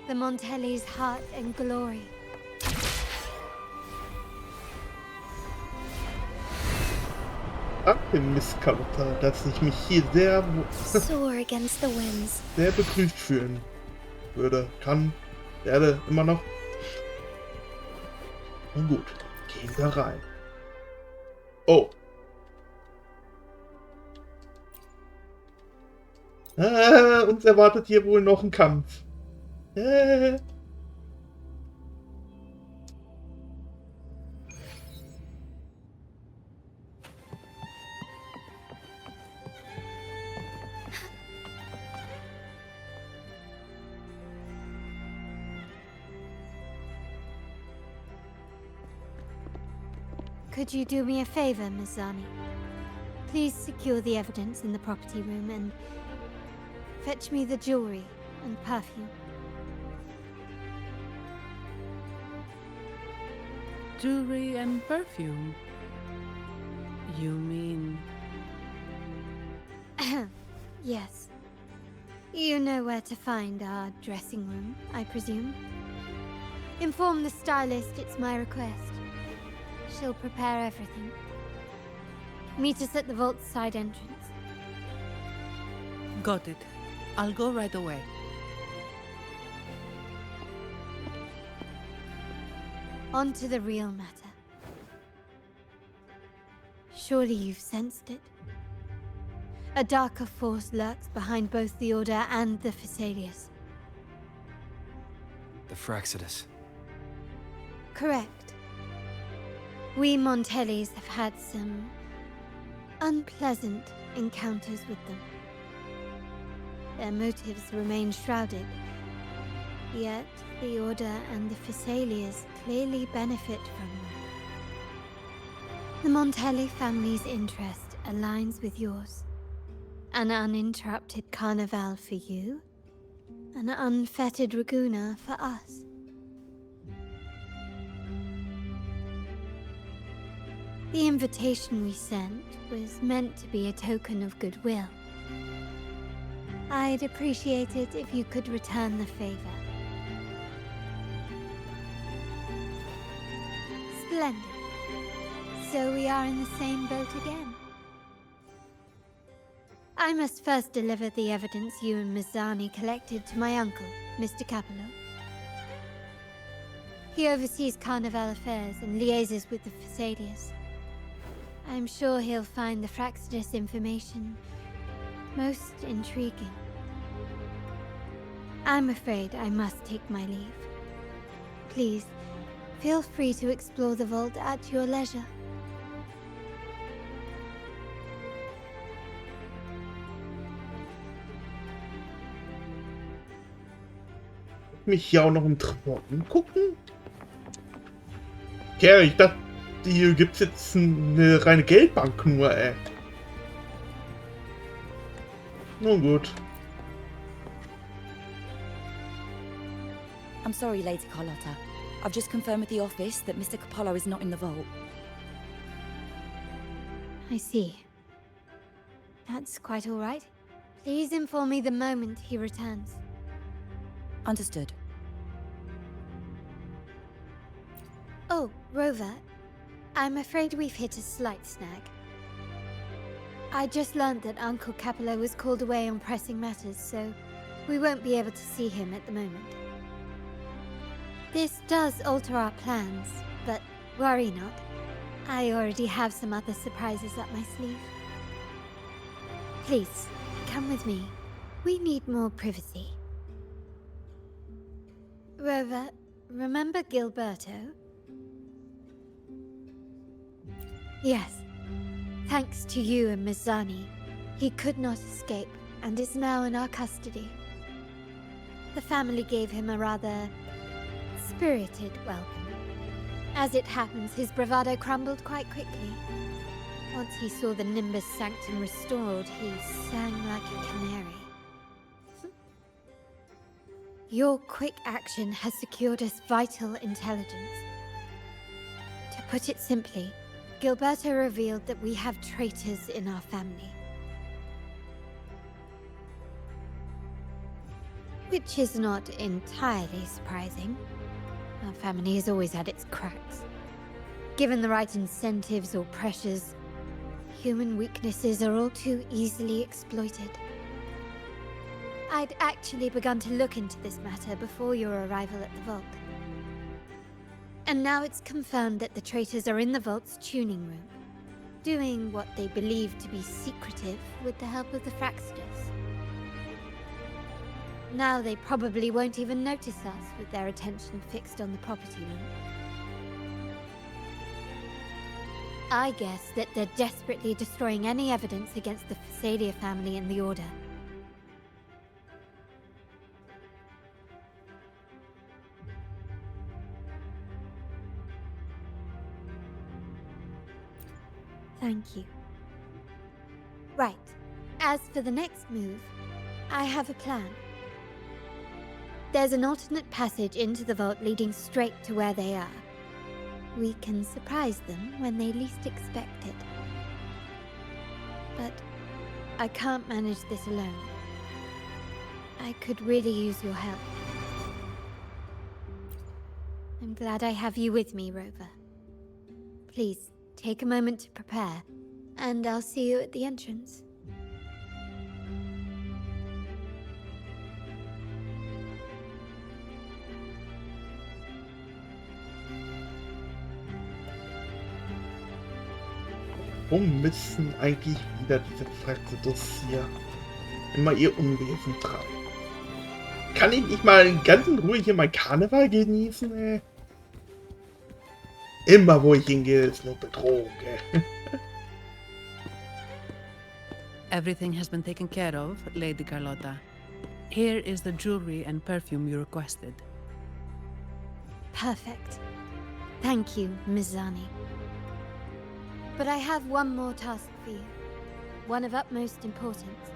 the Montelli's heart and glory. Danke, Miss Carlotta, dass ich mich hier Soar against the winds. sehr begrüßt fühlen würde, kann, werde immer noch. Nun gut, gehen wir rein. Oh. Uns erwartet hier wohl noch ein Kampf. Could you do me a favor, Ms. Zani? Please secure the evidence in the property room and fetch me the jewelry and perfume. Jewelry and perfume? You mean... Yes. You know where to find our dressing room, I presume? Inform the stylist it's my request. She'll prepare everything. Meet us at the vault's side entrance. Got it. I'll go right away. On to the real matter. Surely you've sensed it. A darker force lurks behind both the Order and the Phasalias. The Fraxidus. Correct. We Montellis have had some unpleasant encounters with them. Their motives remain shrouded, Yet, the Order and the Phassalias clearly benefit from them. The Montelli family's interest aligns with yours. An uninterrupted carnival for you, an unfettered Raguna for us. The invitation we sent was meant to be a token of goodwill. I'd appreciate it if you could return the favor. Splendid. So we are in the same boat again. I must first deliver the evidence you and Miss Zani collected to my uncle, Mr. Capello. He oversees Carnival affairs and liaises with the Phassalias. I'm sure he'll find the Fraxidus information most intriguing. I'm afraid I must take my leave. Please, feel free to explore the vault at your leisure. Mich hier auch noch im Tresor umgucken? Okay, ich dachte, hier gibt's jetzt eine reine Geldbank nur, ey. Nun gut. I'm sorry, Lady Carlotta. I've just confirmed with the office that Mr. Capello is not in the vault. I see. That's quite all right. Please inform me the moment he returns. Understood. Oh, Rover. I'm afraid we've hit a slight snag. I just learned that Uncle Capello was called away on pressing matters, so we won't be able to see him at the moment. This does alter our plans, but worry not. I already have some other surprises up my sleeve. Please, come with me. We need more privacy. Rover, remember Gilberto? Yes. Thanks to you and Miss Zani, he could not escape and is now in our custody. The family gave him a rather spirited welcome. As it happens, his bravado crumbled quite quickly. Once he saw the Nimbus Sanctum restored, he sang like a canary. Your quick action has secured us vital intelligence. To put it simply, Gilberto revealed that we have traitors in our family. Which is not entirely surprising. Our family has always had its cracks. Given the right incentives or pressures, human weaknesses are all too easily exploited. I'd actually begun to look into this matter before your arrival at the vault. And now it's confirmed that the traitors are in the vault's tuning room, doing what they believe to be secretive with the help of the Fraxidus. Now they probably won't even notice us with their attention fixed on the property room. I guess that they're desperately destroying any evidence against the Phasalia family and the Order. Thank you. Right. As for the next move, I have a plan. There's an alternate passage into the vault leading straight to where they are. We can surprise them when they least expect it. But I can't manage this alone. I could really use your help. I'm glad I have you with me, Rover. Please, take a moment to prepare, and I'll see you at the entrance. Warum müssen eigentlich wieder diese Fraxidus hier immer ihr Unwesen treiben? Kann ich nicht mal ganz in Ruhe hier mein Karneval genießen, ey? Immer wo ich hingehe, ist nur Bedrohung, ey. Everything has been taken care of, Lady Carlotta. Here is the jewelry and perfume you requested. Perfect. Thank you, Ms. Zani. But I have one more task for you. One of utmost importance.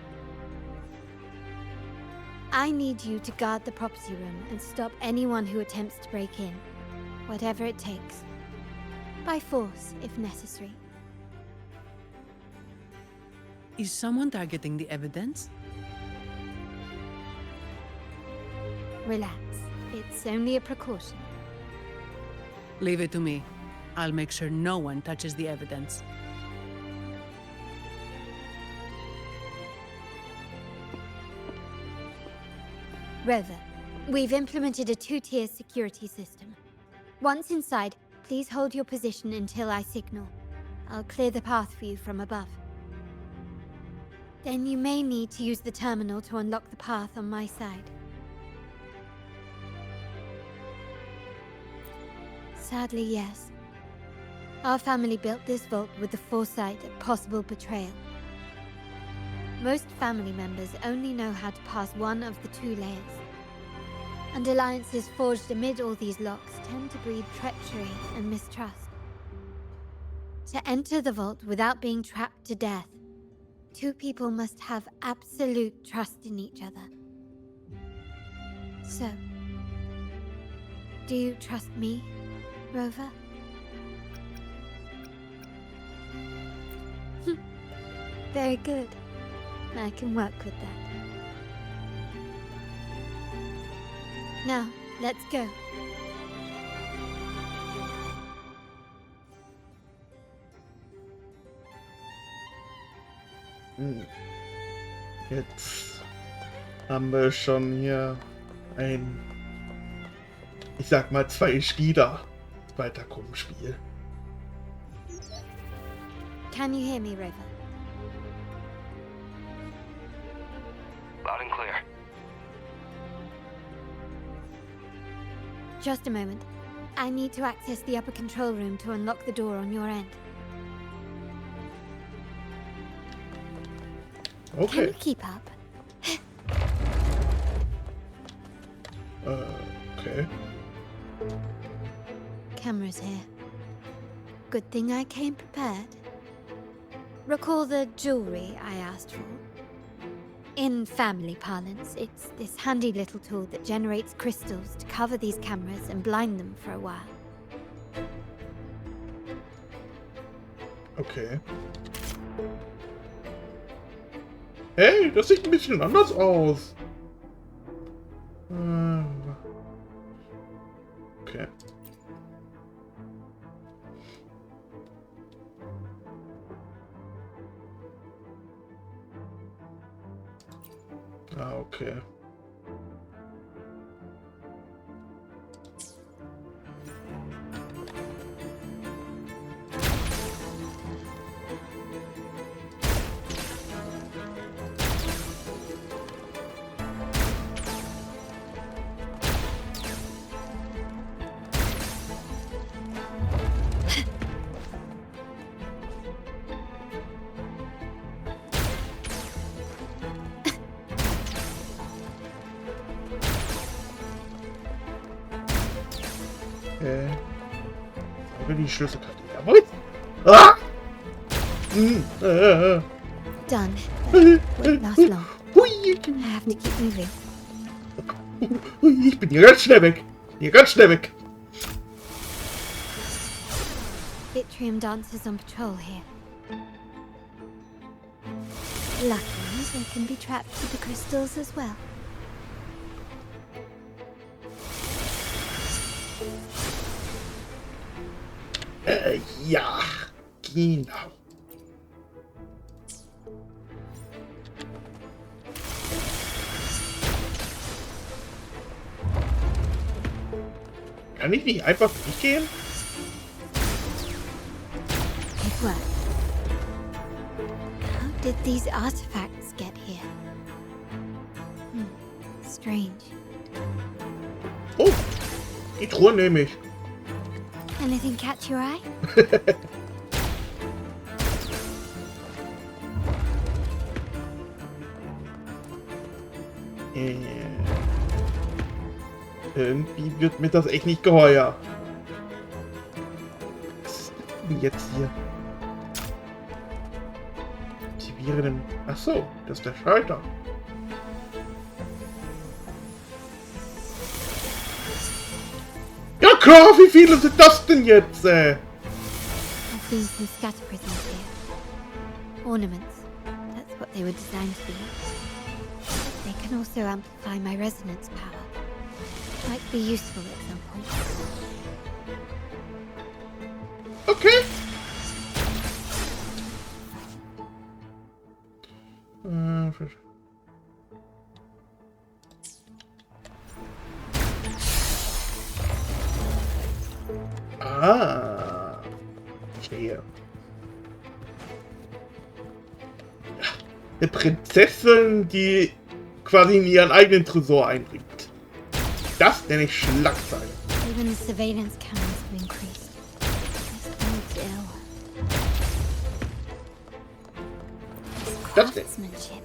I need you to guard the property room and stop anyone who attempts to break in. Whatever it takes. By force, if necessary. Is someone targeting the evidence? Relax. It's only a precaution. Leave it to me. I'll make sure no one touches the evidence. Rover, we've implemented a 2-tier security system. Once inside, please hold your position until I signal. I'll clear the path for you from above. Then you may need to use the terminal to unlock the path on my side. Sadly, yes. Our family built this vault with the foresight of possible betrayal. Most family members only know how to pass one of the 2 layers. And alliances forged amid all these locks tend to breed treachery and mistrust. To enter the vault without being trapped to death, 2 people must have absolute trust in each other. So, do you trust me, Rover? Very good. I can work with that. Now, let's go. Jetzt haben wir schon hier ein, ich sag mal, 2 Glieder Weiterkommen-Spiel. Can you hear me, Rover? Loud and clear. Just a moment. I need to access the upper control room to unlock the door on your end. Okay. Can you keep up? Okay. Cameras here. Good thing I came prepared. Recall the jewelry I asked for? In family parlance, it's this handy little tool that generates crystals to cover these cameras and blind them for a while. Okay. Hey, das sieht ein bisschen anders aus. Okay. Ah, okay. Aber die Schlüsselkarte. Jawohl! Ah! Done. Won't last long. I have to keep moving. Ich bin hier ganz schnell weg. Hier ganz schnell weg. Yttrium dancers on patrol here. Luckily, they can be trapped with the crystals as well. Ja, genau. Kann ich nicht einfach durchgehen? It worked. How did these artifacts get here? Strange. Oh, die Truhe nehme ich. Anything catch your eye? Irgendwie wird mir das echt nicht geheuer. Was ist denn jetzt hier? Aktiviere den... Achso, das ist der Schalter. Ja klar, wie viele sind das denn jetzt? I've seen some scatter prisms here. Ornaments. That's what they were designed to be. They can also amplify my resonance power. Might be useful at some point. Okay. Ah. Verstehe. Eine Prinzessin, die quasi in ihren eigenen Tresor einbringt. Das nenne ich Schlagzeile. Even the surveillance cameras have increased. This ill. Craftsmanship.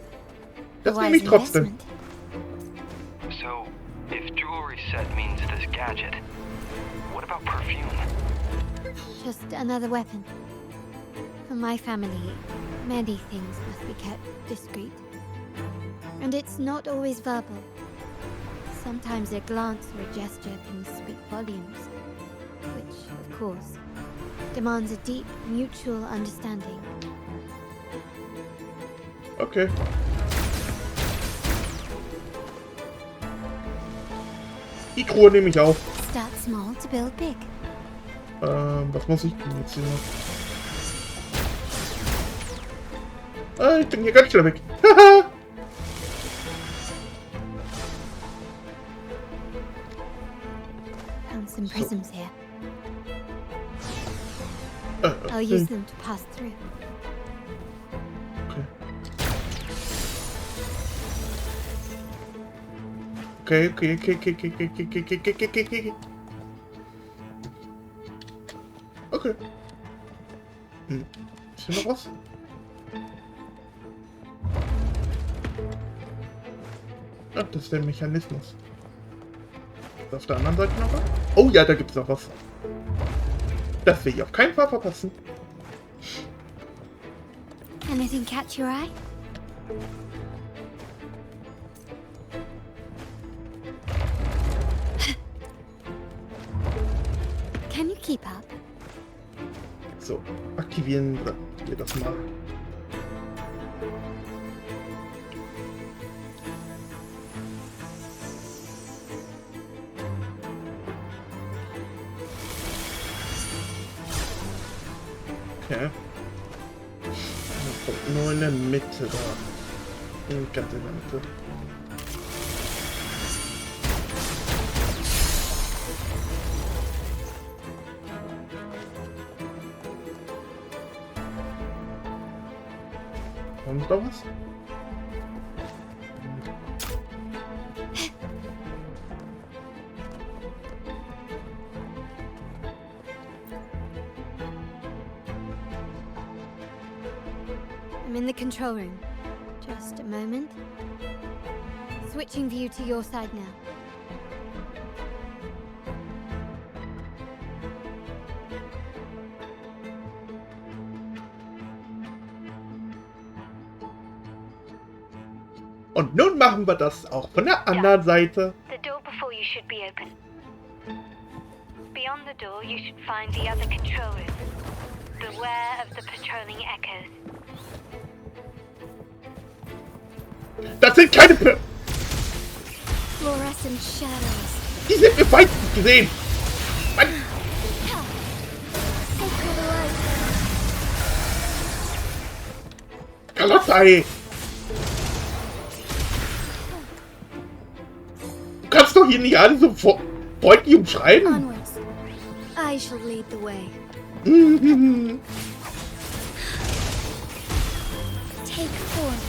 Das nehme ich trotzdem. So, if jewelry set means this gadget, what about perfume? Just another weapon. For my family, many things must be kept discreet. And it's not always verbal. Sometimes a glance or a gesture can speak volumes, which, of course, demands a deep mutual understanding. Okay. Die Truhe nehme ich auf. Start small to build big. Was muss ich denn jetzt hier noch? Ich bin hier ganz schnell weg. Haha! Found some prisms here. I'll use them to pass through. Okay. Okay. Ist hier noch was? Ah, das ist der Mechanismus. Ist auf der anderen Seite noch was? Oh ja, da gibt es noch was. Das will ich auf keinen Fall verpassen. Anything catch your eye? Can you keep up? So, aktivieren wir das mal. Okay. Kommt nur in der Mitte da. Ganz in der Mitte. Kommt da was? I'm in the control room. Just a moment. Switching view to your side now. Und nun machen wir das auch von der anderen Seite. The door before you should be open. Beyond the door, you should find the other control room. Beware of the patrolling echoes. Das sind keine Fluorescent shadows. Die sind mir weit gesehen. Mann. Kalotzei. Du kannst doch hier nicht alle so freundlich umschreiben. Onwards. I shall lead the way. Take form.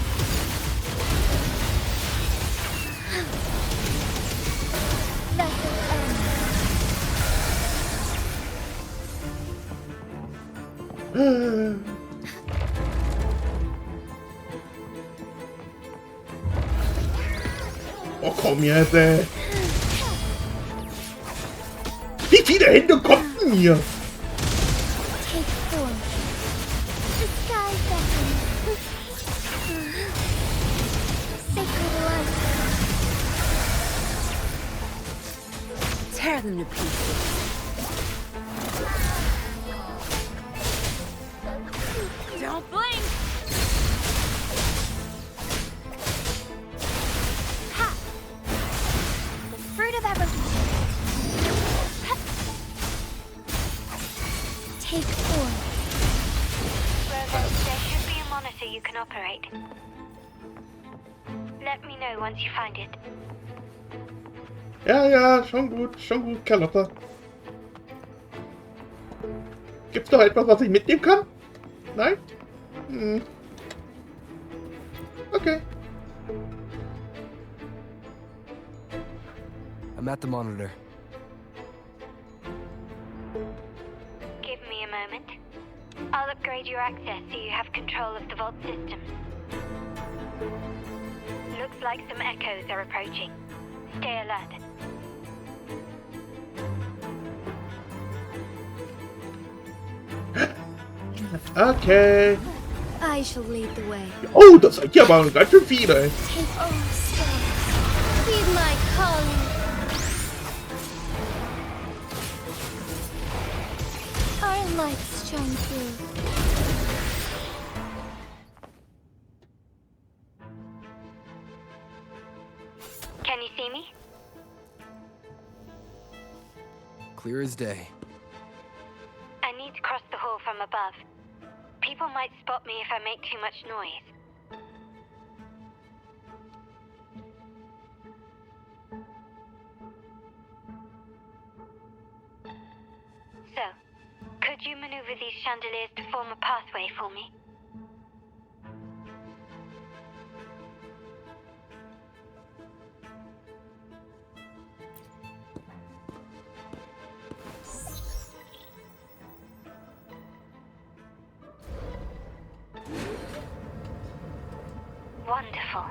Oh, komm jetzt, ey. Wie viele Hände kommen denn hier? Take 4. The sky beckons. Sacred light. Tear them to pieces. Don't blink! Ha! The fruit of evolution. Take 4. Robo, there should be a monitor you can operate. Let me know once you find it. Ja, schon gut, Carlotta. Gibt's noch etwas, was ich mitnehmen kann? Nein? Hm. Okay. I'm at the monitor. Give me a moment. I'll upgrade your access so you have control of the vault system. Looks like some echoes are approaching. Stay alert. Okay. I shall lead the way. Oh, das seid ja aber ganz schön viele. Take all stars. Heed my calling. Our lights shine through. Can you see me? Clear as day. I need to cross the hall from above. People might spot me if I make too much noise. So, could you maneuver these chandeliers to form a pathway for me? Wonderful.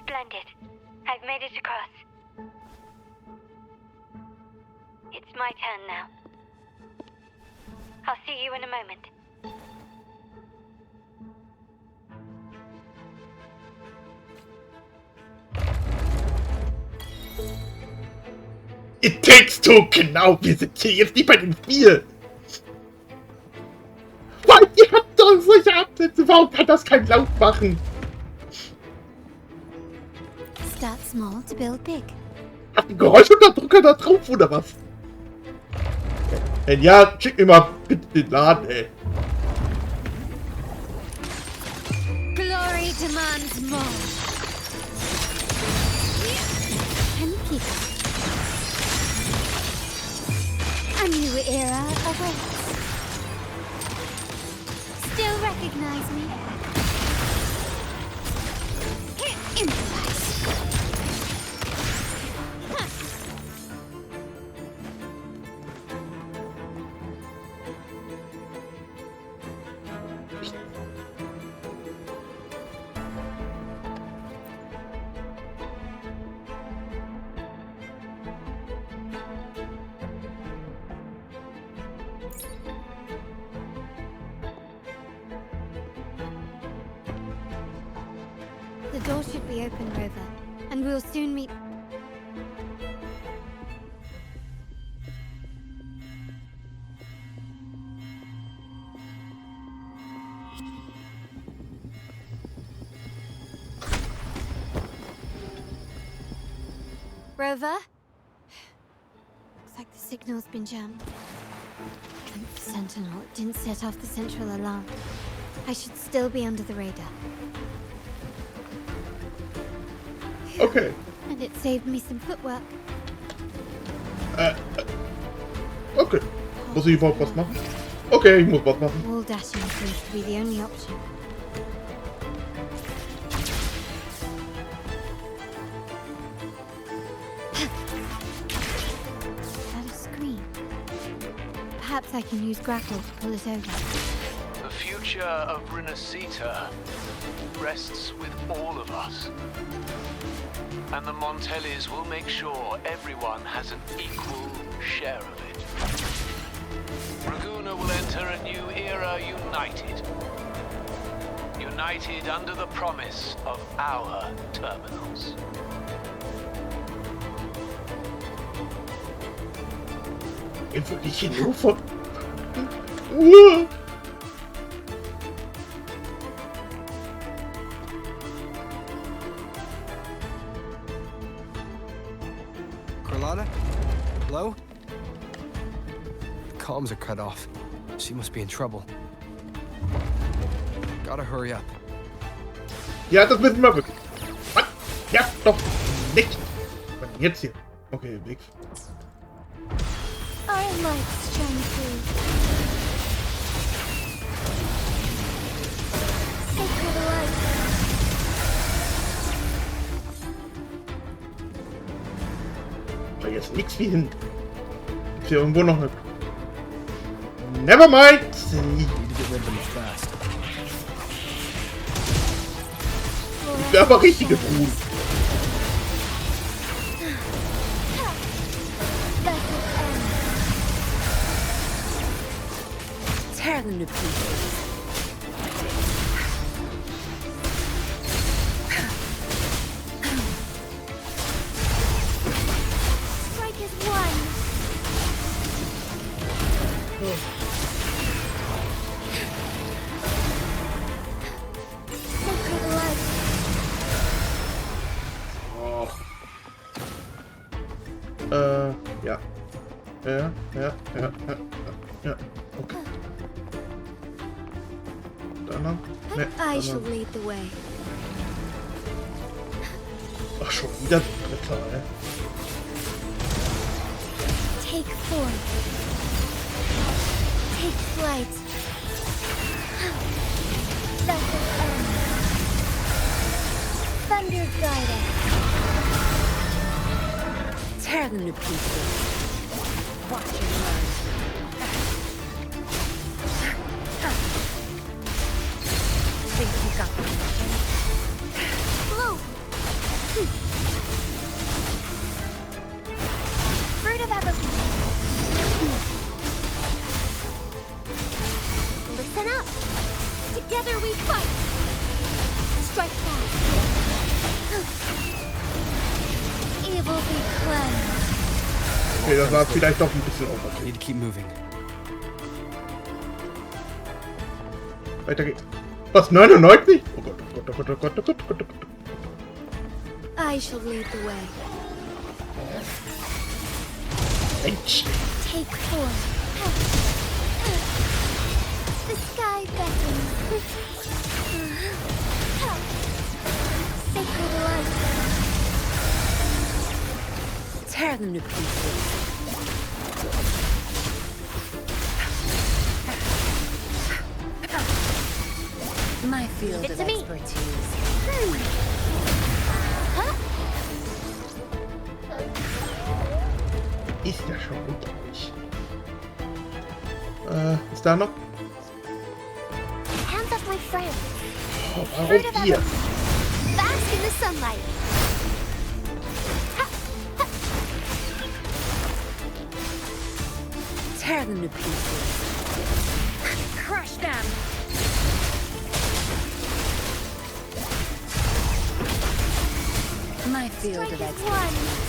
Splendid. I've made it across. It's my turn now. I'll see you in a moment. It takes two, genau, wir sind hier jetzt nicht bei dem Spiel. Weil ihr habt doch solche Absätze, warum kann das kein Laut machen? Start small to build big. Hat ein Geräuschunterdrücker da drauf oder was? Wenn ja, schick mir mal bitte den Laden, ey. Glory demands more. And keep it. A new era awaits. Still recognize me? Improvise. The door should be open, Rover, and we'll soon meet. Rover? Looks like the signal's been jammed. And the Sentinel didn't set off the central alarm. I should still be under the radar. Okay. And it saved me some footwork. Okay. Muss ich überhaupt was machen? Okay, ich muss was machen. Wall dashing seems to be the only option. Is that a screen? Perhaps I can use grapple to pull it over. The future of Renacita rests with all of us. And the Montellis will make sure everyone has an equal share of it. Raguna will enter a new era united. United under the promise of our terminals. Wirklich Hannover. Carlotta? Hello? The comms are cut off. She must be in trouble. Gotta hurry up. Ja, das wissen wir wirklich. Was? Ja, doch. Nicht. Was denn jetzt hier? Okay, weg. Our lights shine through. Sacred light. Da jetzt nichts wie hin. Ist hier irgendwo noch eine. Never mind. Ich wäre aber richtige Truhen. Tear them to pieces. Strike is one. Sacred light. Ja. Ja. Okay. Danach? Ne, I shall lead the way. Ach, schon wieder Dritter, ey. Take form. Take flight. That's the end. Thunder guide us. Tear them to pieces. Watch your words. Think you got them. Blow. Fruit of evolution. Listen up. Together we fight. Strike back. Evil be cleansed. Okay, das war vielleicht doch ein bisschen over. Need to keep moving. Weiter geht's. Was, 99? Oh Gott, oh Gott, oh Gott, oh Gott, oh Gott, oh Gott, oh Gott. I shall lead the way. Mensch. Take form. The sky beckons. Sacred light. Tear them to pieces. My field of expertise. Ist ja schon unter euch. Ist da noch? Hands up, my friend. Oh, warum ihr? Bask in the sunlight. Tear them to pieces. Crush them. My field of expertise.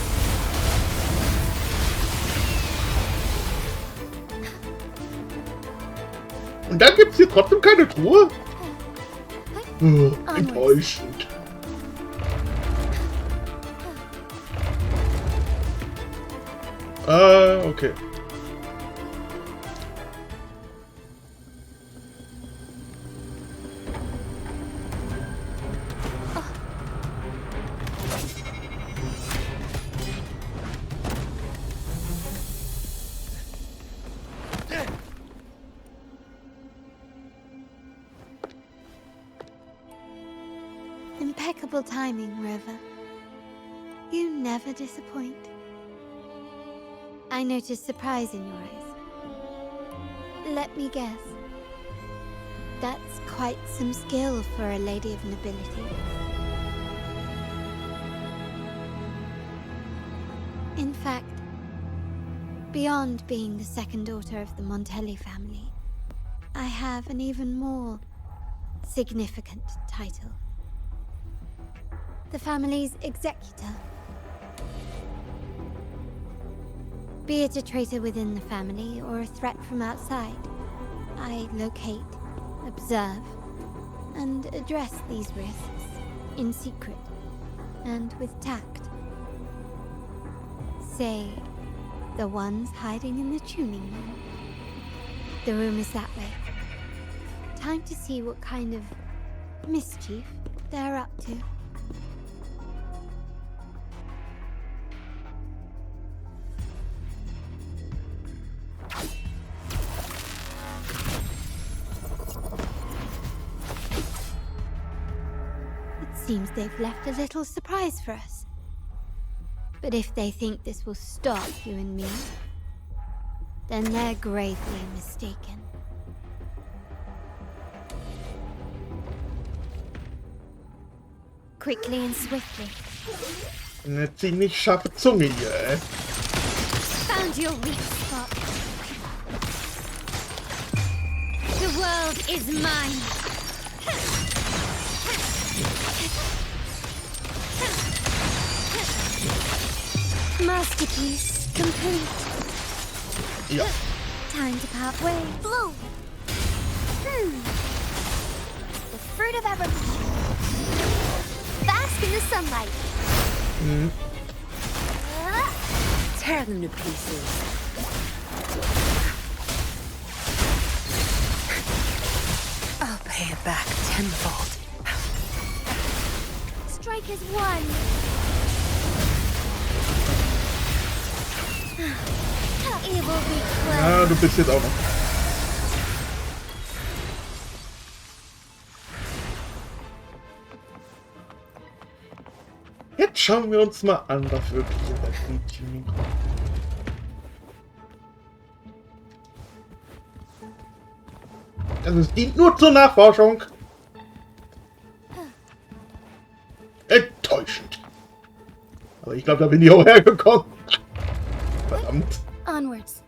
Und dann gibt's hier trotzdem keine Truhe? Enttäuschend. Okay. Impeccable timing, River. You never disappoint. I noticed surprise in your eyes. Let me guess. That's quite some skill for a lady of nobility. In fact, beyond being the second daughter of the Montelli family, I have an even more significant title. The family's executor. Be it a traitor within the family or a threat from outside, I locate, observe, and address these risks in secret and with tact. Say, the ones hiding in the tuning room. The room is that way. Time to see what kind of mischief they're up to. Seems they've left a little surprise for us. But if they think this will stop you and me, then they're gravely mistaken. Quickly and swiftly. Eine ziemlich scharfe Zunge hier, ey. Found your weak spot. The world is mine. Masterpiece complete. Ja. Time to part ways. Blue. The fruit of evolution. Bask in the sunlight. Tear them to pieces. I'll pay it back tenfold. Strike as one. Evil be close. Ja, du bist jetzt auch noch. Jetzt schauen wir uns mal an, was wirklich in der Tuning kommt. Also es dient nur zur Nachforschung. Enttäuschend. Aber ich glaube, da bin ich auch hergekommen. Verdammt. Onwards.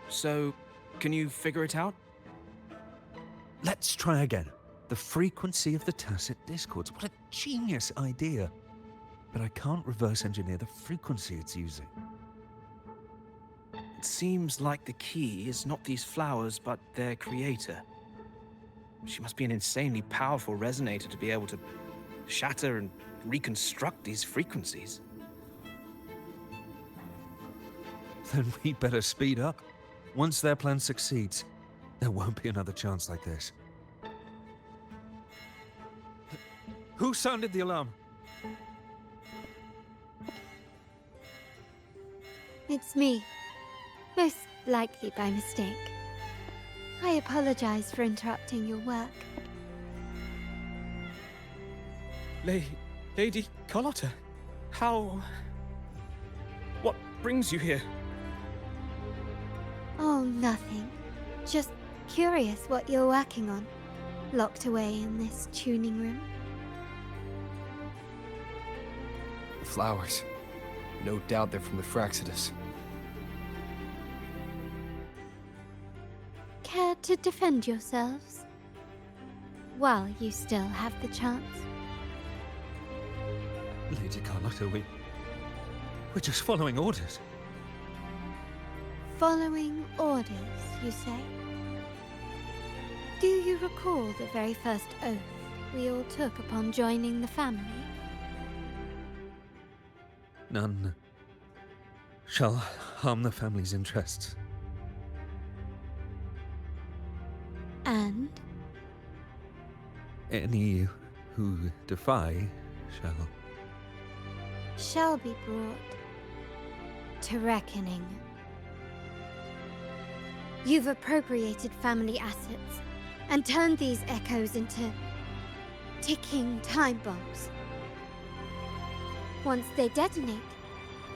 So, can you figure it out? Let's try again. The frequency of the tacit discords. What a genius idea. But I can't reverse engineer the frequency it's using. It seems like the key is not these flowers, but their creator. She must be an insanely powerful resonator to be able to shatter and reconstruct these frequencies. Then we better speed up. Once their plan succeeds, there won't be another chance like this. Who sounded the alarm? It's me. Most likely by mistake. I apologize for interrupting your work. Lady Carlotta, how... What brings you here? Oh, nothing. Just curious what you're working on. Locked away in this tuning room. The flowers. No doubt they're from the Fraxidus. Care to defend yourselves? while you still have the chance. Lady Carlotta, we're just following orders. Following orders, you say? Do you recall the very first oath we all took upon joining the family? None shall harm the family's interests. And? Any who defy shall be brought to reckoning. You've appropriated family assets and turned these echoes into ticking time bombs. Once they detonate,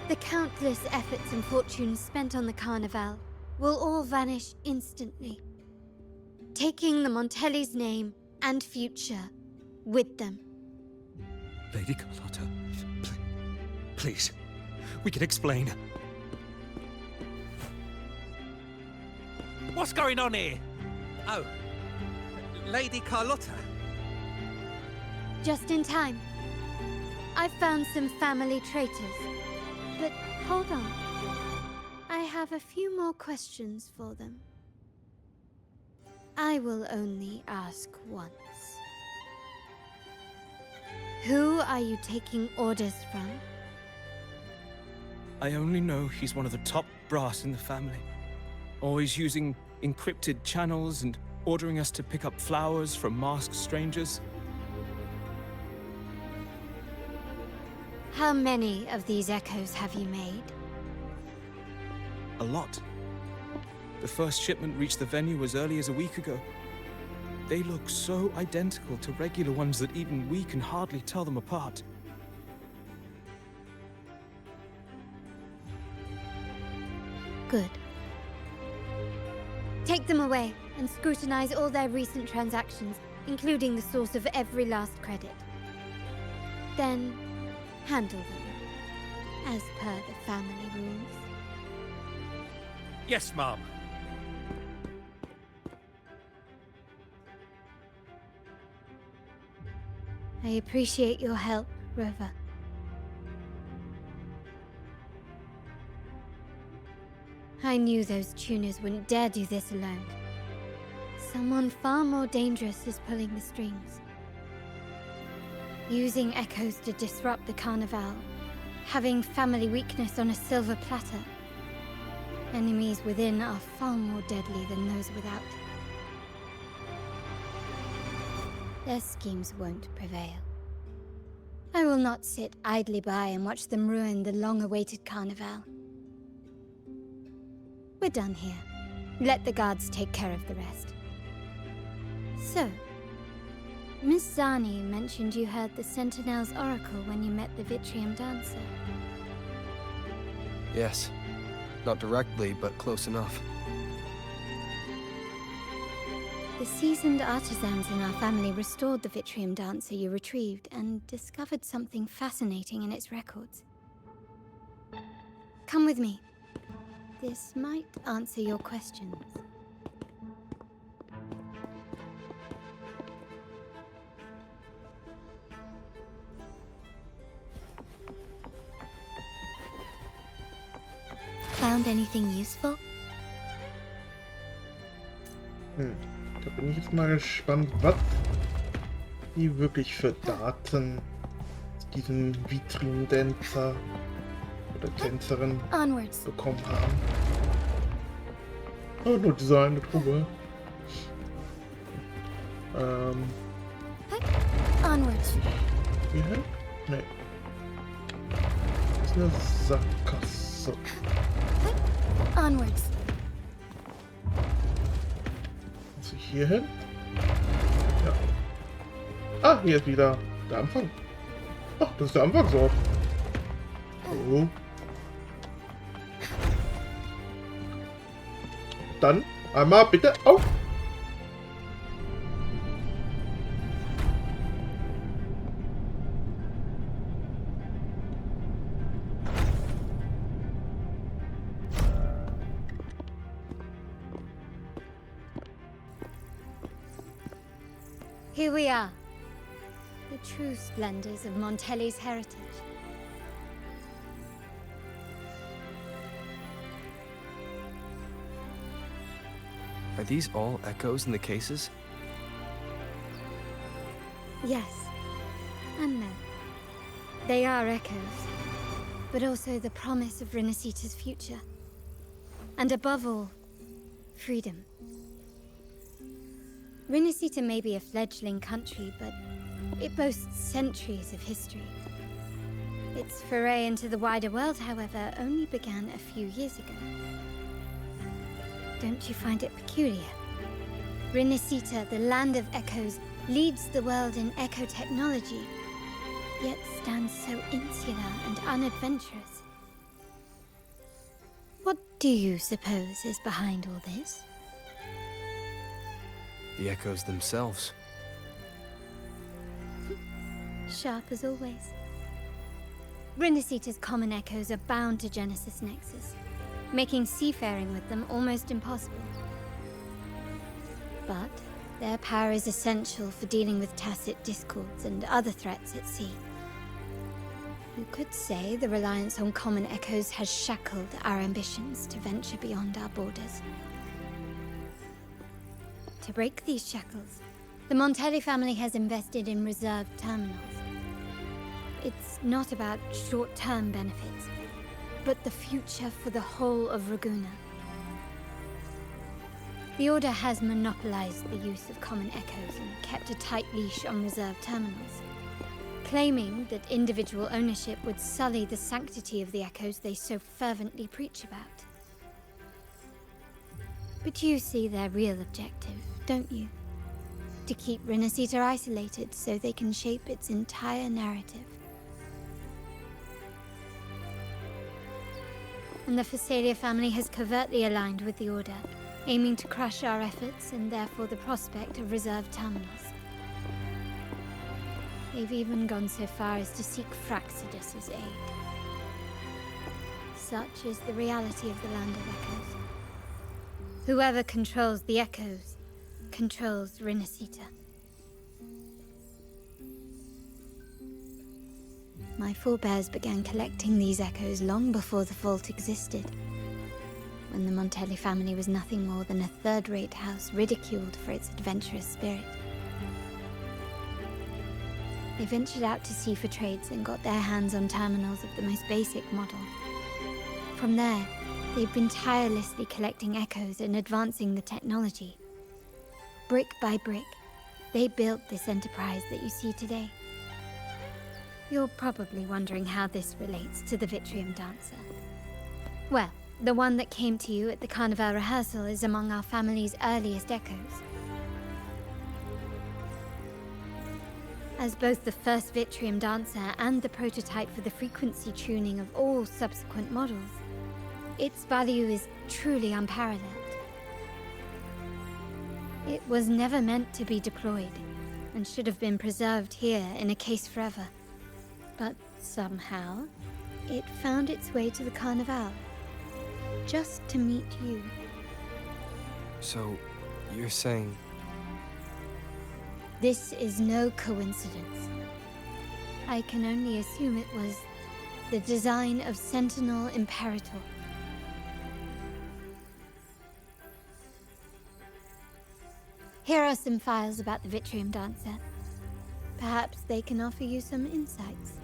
the countless efforts and fortunes spent on the Carnival will all vanish instantly, taking the Montelli's name and future with them. Lady Carlotta, please, we can explain. What's going on here? Oh, Lady Carlotta. Just in time. I found some family traitors. But hold on. I have a few more questions for them. I will only ask once. Who are you taking orders from? I only know he's one of the top brass in the family. Always using encrypted channels and ordering us to pick up flowers from masked strangers. How many of these echoes have you made? A lot. The first shipment reached the venue as early as a week ago. They look so identical to regular ones that even we can hardly tell them apart. Good. Take them away and scrutinize all their recent transactions, including the source of every last credit. Then, handle them, as per the family rules. Yes, Mom. I appreciate your help, Rover. I knew those tuners wouldn't dare do this alone. Someone far more dangerous is pulling the strings. Using echoes to disrupt the Carnival. Having family weakness on a silver platter. Enemies within are far more deadly than those without. Their schemes won't prevail. I will not sit idly by and watch them ruin the long-awaited Carnival. We're done here. Let the guards take care of the rest. So, Miss Zani mentioned you heard the Sentinel's oracle when you met the Vitrium dancer. Yes. Not directly, but close enough. The seasoned artisans in our family restored the Vitrium dancer you retrieved and discovered something fascinating in its records. Come with me. This might answer your questions. Found anything useful? Da bin ich jetzt mal gespannt, was die wirklich für Daten aus diesem Vitrium-Dancer oder Tänzerin bekommen haben. Oh, nur diese eine Truhe. Onwards. Hierhin? Nee. Das ist eine Sackgasse. Onwards. Muss ich hier hin? Ja. Ah, hier ist wieder der Anfang. Ach, das ist der Anfangsort. Oh. Dann einmal bitte auf. Here we are. The true splendors of Montelli's heritage. Are these all echoes in the cases? Yes. And no. They are echoes, but also the promise of Renacita's future. And above all, freedom. Renacita may be a fledgling country, but it boasts centuries of history. Its foray into the wider world, however, only began a few years ago. Don't you find it peculiar? Renacita, the land of echoes, leads the world in echo technology, yet stands so insular and unadventurous. What do you suppose is behind all this? The echoes themselves. Sharp as always. Renacita's common echoes are bound to Genesis Nexus, making seafaring with them almost impossible. But their power is essential for dealing with tacit discords and other threats at sea. You could say the reliance on common echoes has shackled our ambitions to venture beyond our borders. To break these shackles, the Montelli family has invested in reserved terminals. It's not about short-term benefits, but the future for the whole of Ragusa. The Order has monopolized the use of common echoes and kept a tight leash on reserved terminals, claiming that individual ownership would sully the sanctity of the echoes they so fervently preach about. But you see their real objective, don't you? To keep Renacita isolated so they can shape its entire narrative. And the Phasalia family has covertly aligned with the Order, aiming to crush our efforts and therefore the prospect of reserved terminals. They've even gone so far as to seek Fraxidus's aid. Such is the reality of the Land of Echoes. Whoever controls the Echoes controls Renacita. My forebears began collecting these echoes long before the vault existed, when the Montelli family was nothing more than a third-rate house ridiculed for its adventurous spirit. They ventured out to sea for trades and got their hands on terminals of the most basic model. From there, they've been tirelessly collecting echoes and advancing the technology. Brick by brick, they built this enterprise that you see today. You're probably wondering how this relates to the Vitrium Dancer. Well, the one that came to you at the Carnival rehearsal is among our family's earliest echoes. As both the first Vitrium Dancer and the prototype for the frequency tuning of all subsequent models, its value is truly unparalleled. It was never meant to be deployed, and should have been preserved here in a case forever. But somehow, it found its way to the Carnival, just to meet you. So, you're saying... This is no coincidence. I can only assume it was the design of Sentinel Imperator. Here are some files about the Vitrium Dancer. Perhaps they can offer you some insights.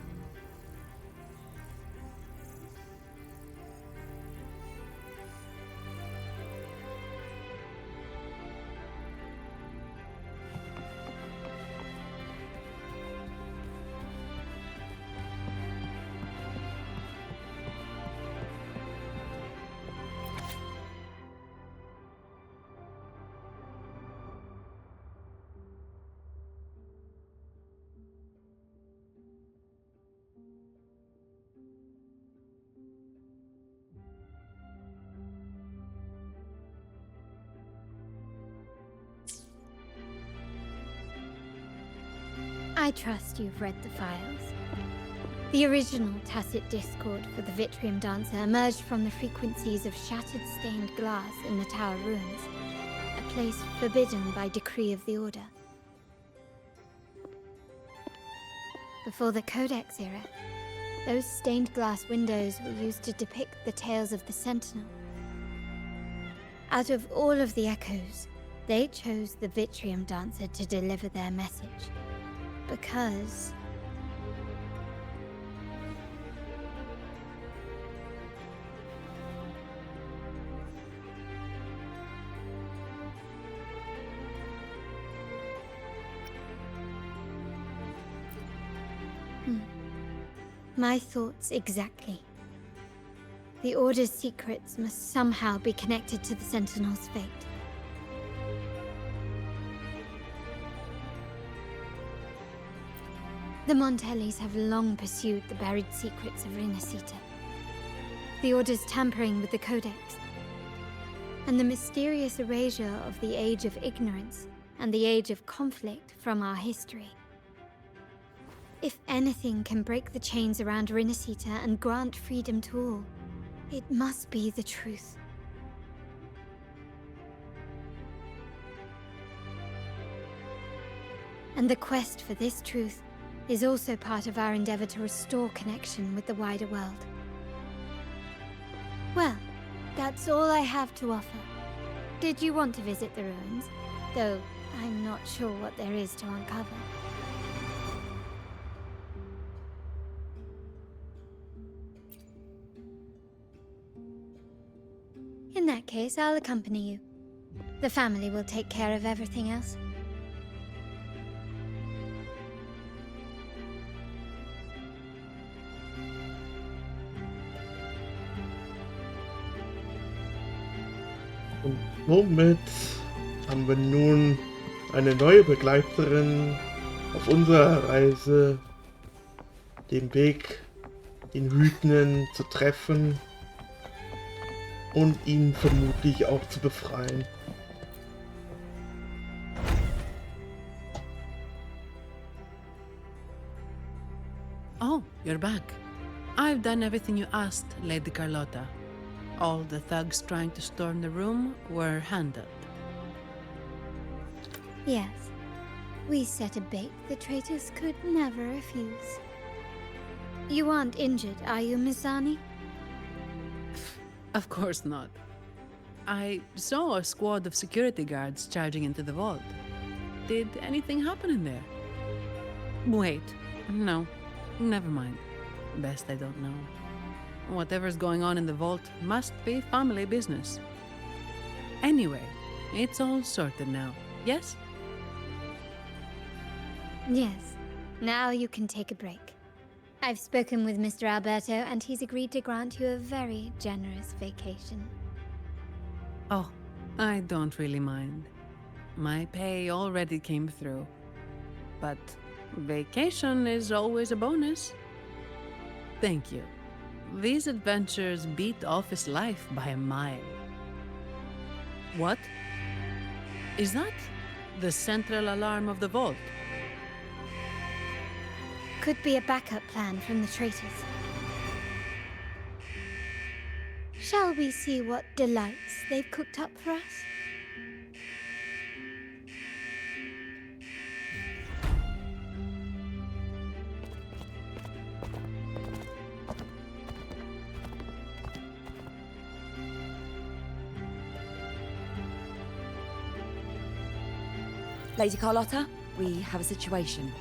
I trust you've read the files. The original tacit discord for the Vitrium Dancer emerged from the frequencies of shattered stained glass in the tower ruins, a place forbidden by decree of the Order. before the Codex era, those stained glass windows were used to depict the tales of the Sentinel. Out of all of the echoes, they chose the Vitrium Dancer to deliver their message. Because... My thoughts exactly. The Order's secrets must somehow be connected to the Sentinel's fate. The Montellis have long pursued the buried secrets of Renacita. The Order's tampering with the Codex, and the mysterious erasure of the Age of Ignorance and the Age of Conflict from our history. If anything can break the chains around Renacita and grant freedom to all, it must be the truth. And the quest for this truth is also part of our endeavor to restore connection with the wider world. Well, that's all I have to offer. Did you want to visit the ruins? Though I'm not sure what there is to uncover. In that case, I'll accompany you. The family will take care of everything else. Und somit haben wir nun eine neue Begleiterin auf unserer Reise, den Weg, den Wütenden zu treffen und ihn vermutlich auch zu befreien. Oh, you're back. I've done everything you asked, Lady Carlotta. All the thugs trying to storm the room were handled. Yes. We set a bait the traitors could never refuse. You aren't injured, are you, Miss Zani? Of course not. I saw a squad of security guards charging into the vault. Did anything happen in there? Wait, no, never mind. Best I don't know. Whatever's going on in the vault must be family business. Anyway, it's all sorted now, yes? Yes. Now you can take a break. I've spoken with Mr. Alberto, and he's agreed to grant you a very generous vacation. Oh, I don't really mind. My pay already came through. But vacation is always a bonus. Thank you. These adventures beat office life by a mile. What? Is that the central alarm of the vault? Could be a backup plan from the traitors. Shall we see what delights they've cooked up for us? Lady Carlotta, we have a situation.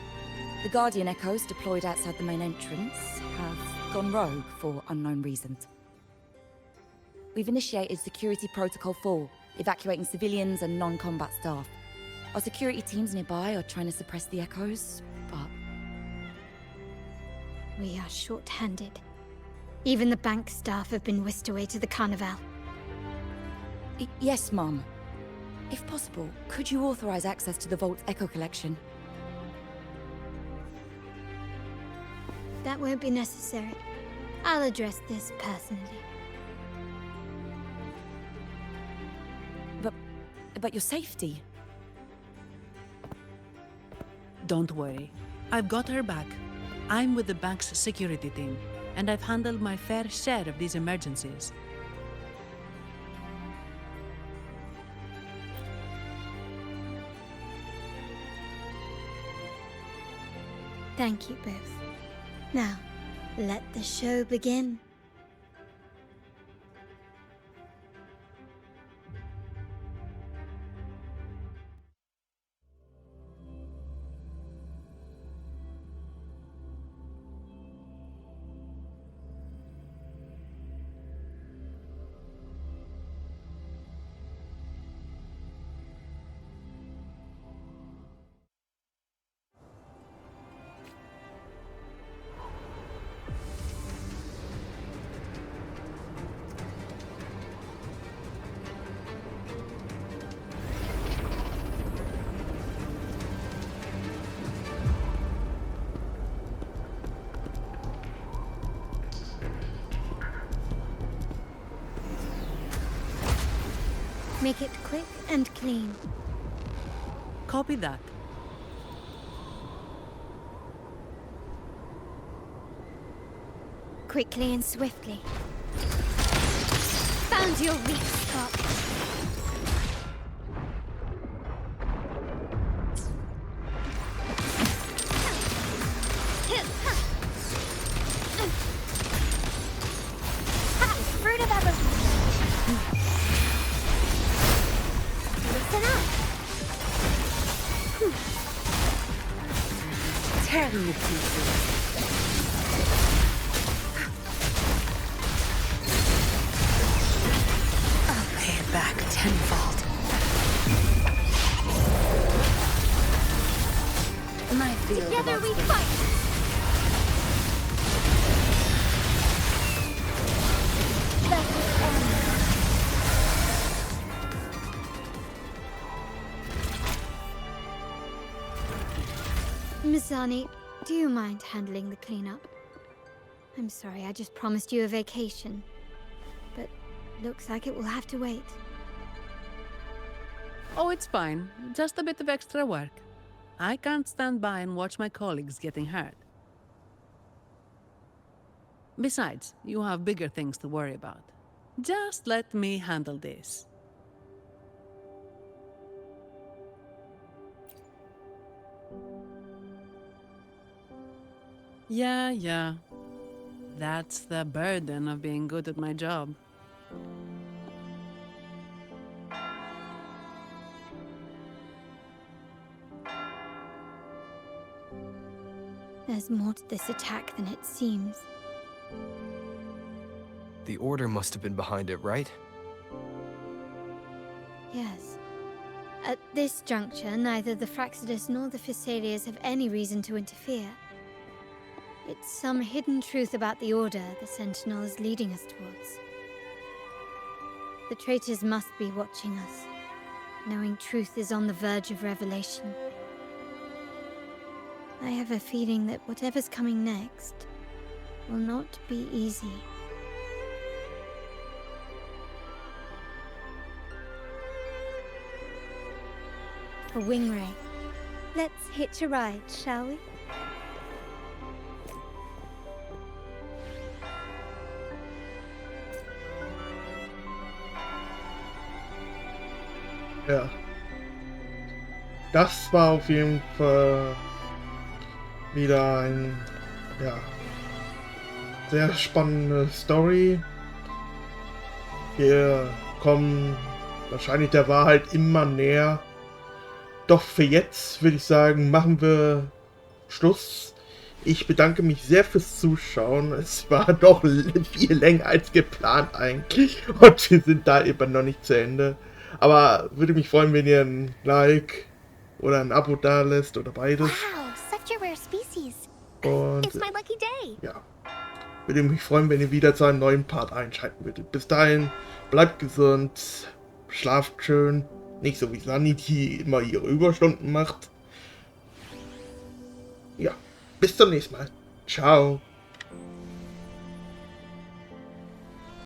The Guardian Echoes deployed outside the main entrance have gone rogue for unknown reasons. We've initiated Security Protocol 4, evacuating civilians and non-combat staff. Our security teams nearby are trying to suppress the Echoes, but... We are short-handed. Even the bank staff have been whisked away to the Carnival. Yes, Mum. If possible, could you authorize access to the Vault's Echo collection? That won't be necessary. I'll address this personally. But your safety? Don't worry. I've got her back. I'm with the bank's security team, and I've handled my fair share of these emergencies. Thank you both. Now, let the show begin. Make it quick and clean. Copy that. Quickly and swiftly. Found your weak spot. Fruit of evolution. Listen up. Tear me to pieces. I'll pay it back tenfold. My field Together of we obstacles. fight. Let it end. Miss Zani, do you mind handling the cleanup? I'm sorry, I just promised you a vacation. But looks like it will have to wait. Oh, it's fine. Just a bit of extra work. I can't stand by and watch my colleagues getting hurt. Besides, you have bigger things to worry about. Just let me handle this. Yeah. That's the burden of being good at my job. There's more to this attack than it seems. The Order must have been behind it, right? Yes. At this juncture, neither the Fraxidus nor the Phassalias have any reason to interfere. It's some hidden truth about the Order the Sentinel is leading us towards. The traitors must be watching us, knowing truth is on the verge of revelation. I have a feeling that whatever's coming next will not be easy. A wing ray. Let's hitch a ride, shall we? Ja. Das war auf jeden Fall wieder ein, ja, sehr spannende Story. Wir kommen wahrscheinlich der Wahrheit immer näher. Doch für jetzt würde ich sagen, machen wir Schluss. Ich bedanke mich sehr fürs Zuschauen. Es war doch viel länger als geplant eigentlich. Und wir sind da eben noch nicht zu Ende. Aber würde mich freuen, wenn ihr ein Like oder ein Abo da lässt oder beides. Wow, such a rare species. Und It's my lucky day. ja, würde mich freuen, wenn ihr wieder zu einem neuen Part einschalten würdet. Bis dahin, bleibt gesund, schlaft schön. Nicht so wie Zani, die immer ihre Überstunden macht. Ja, bis zum nächsten Mal. Ciao.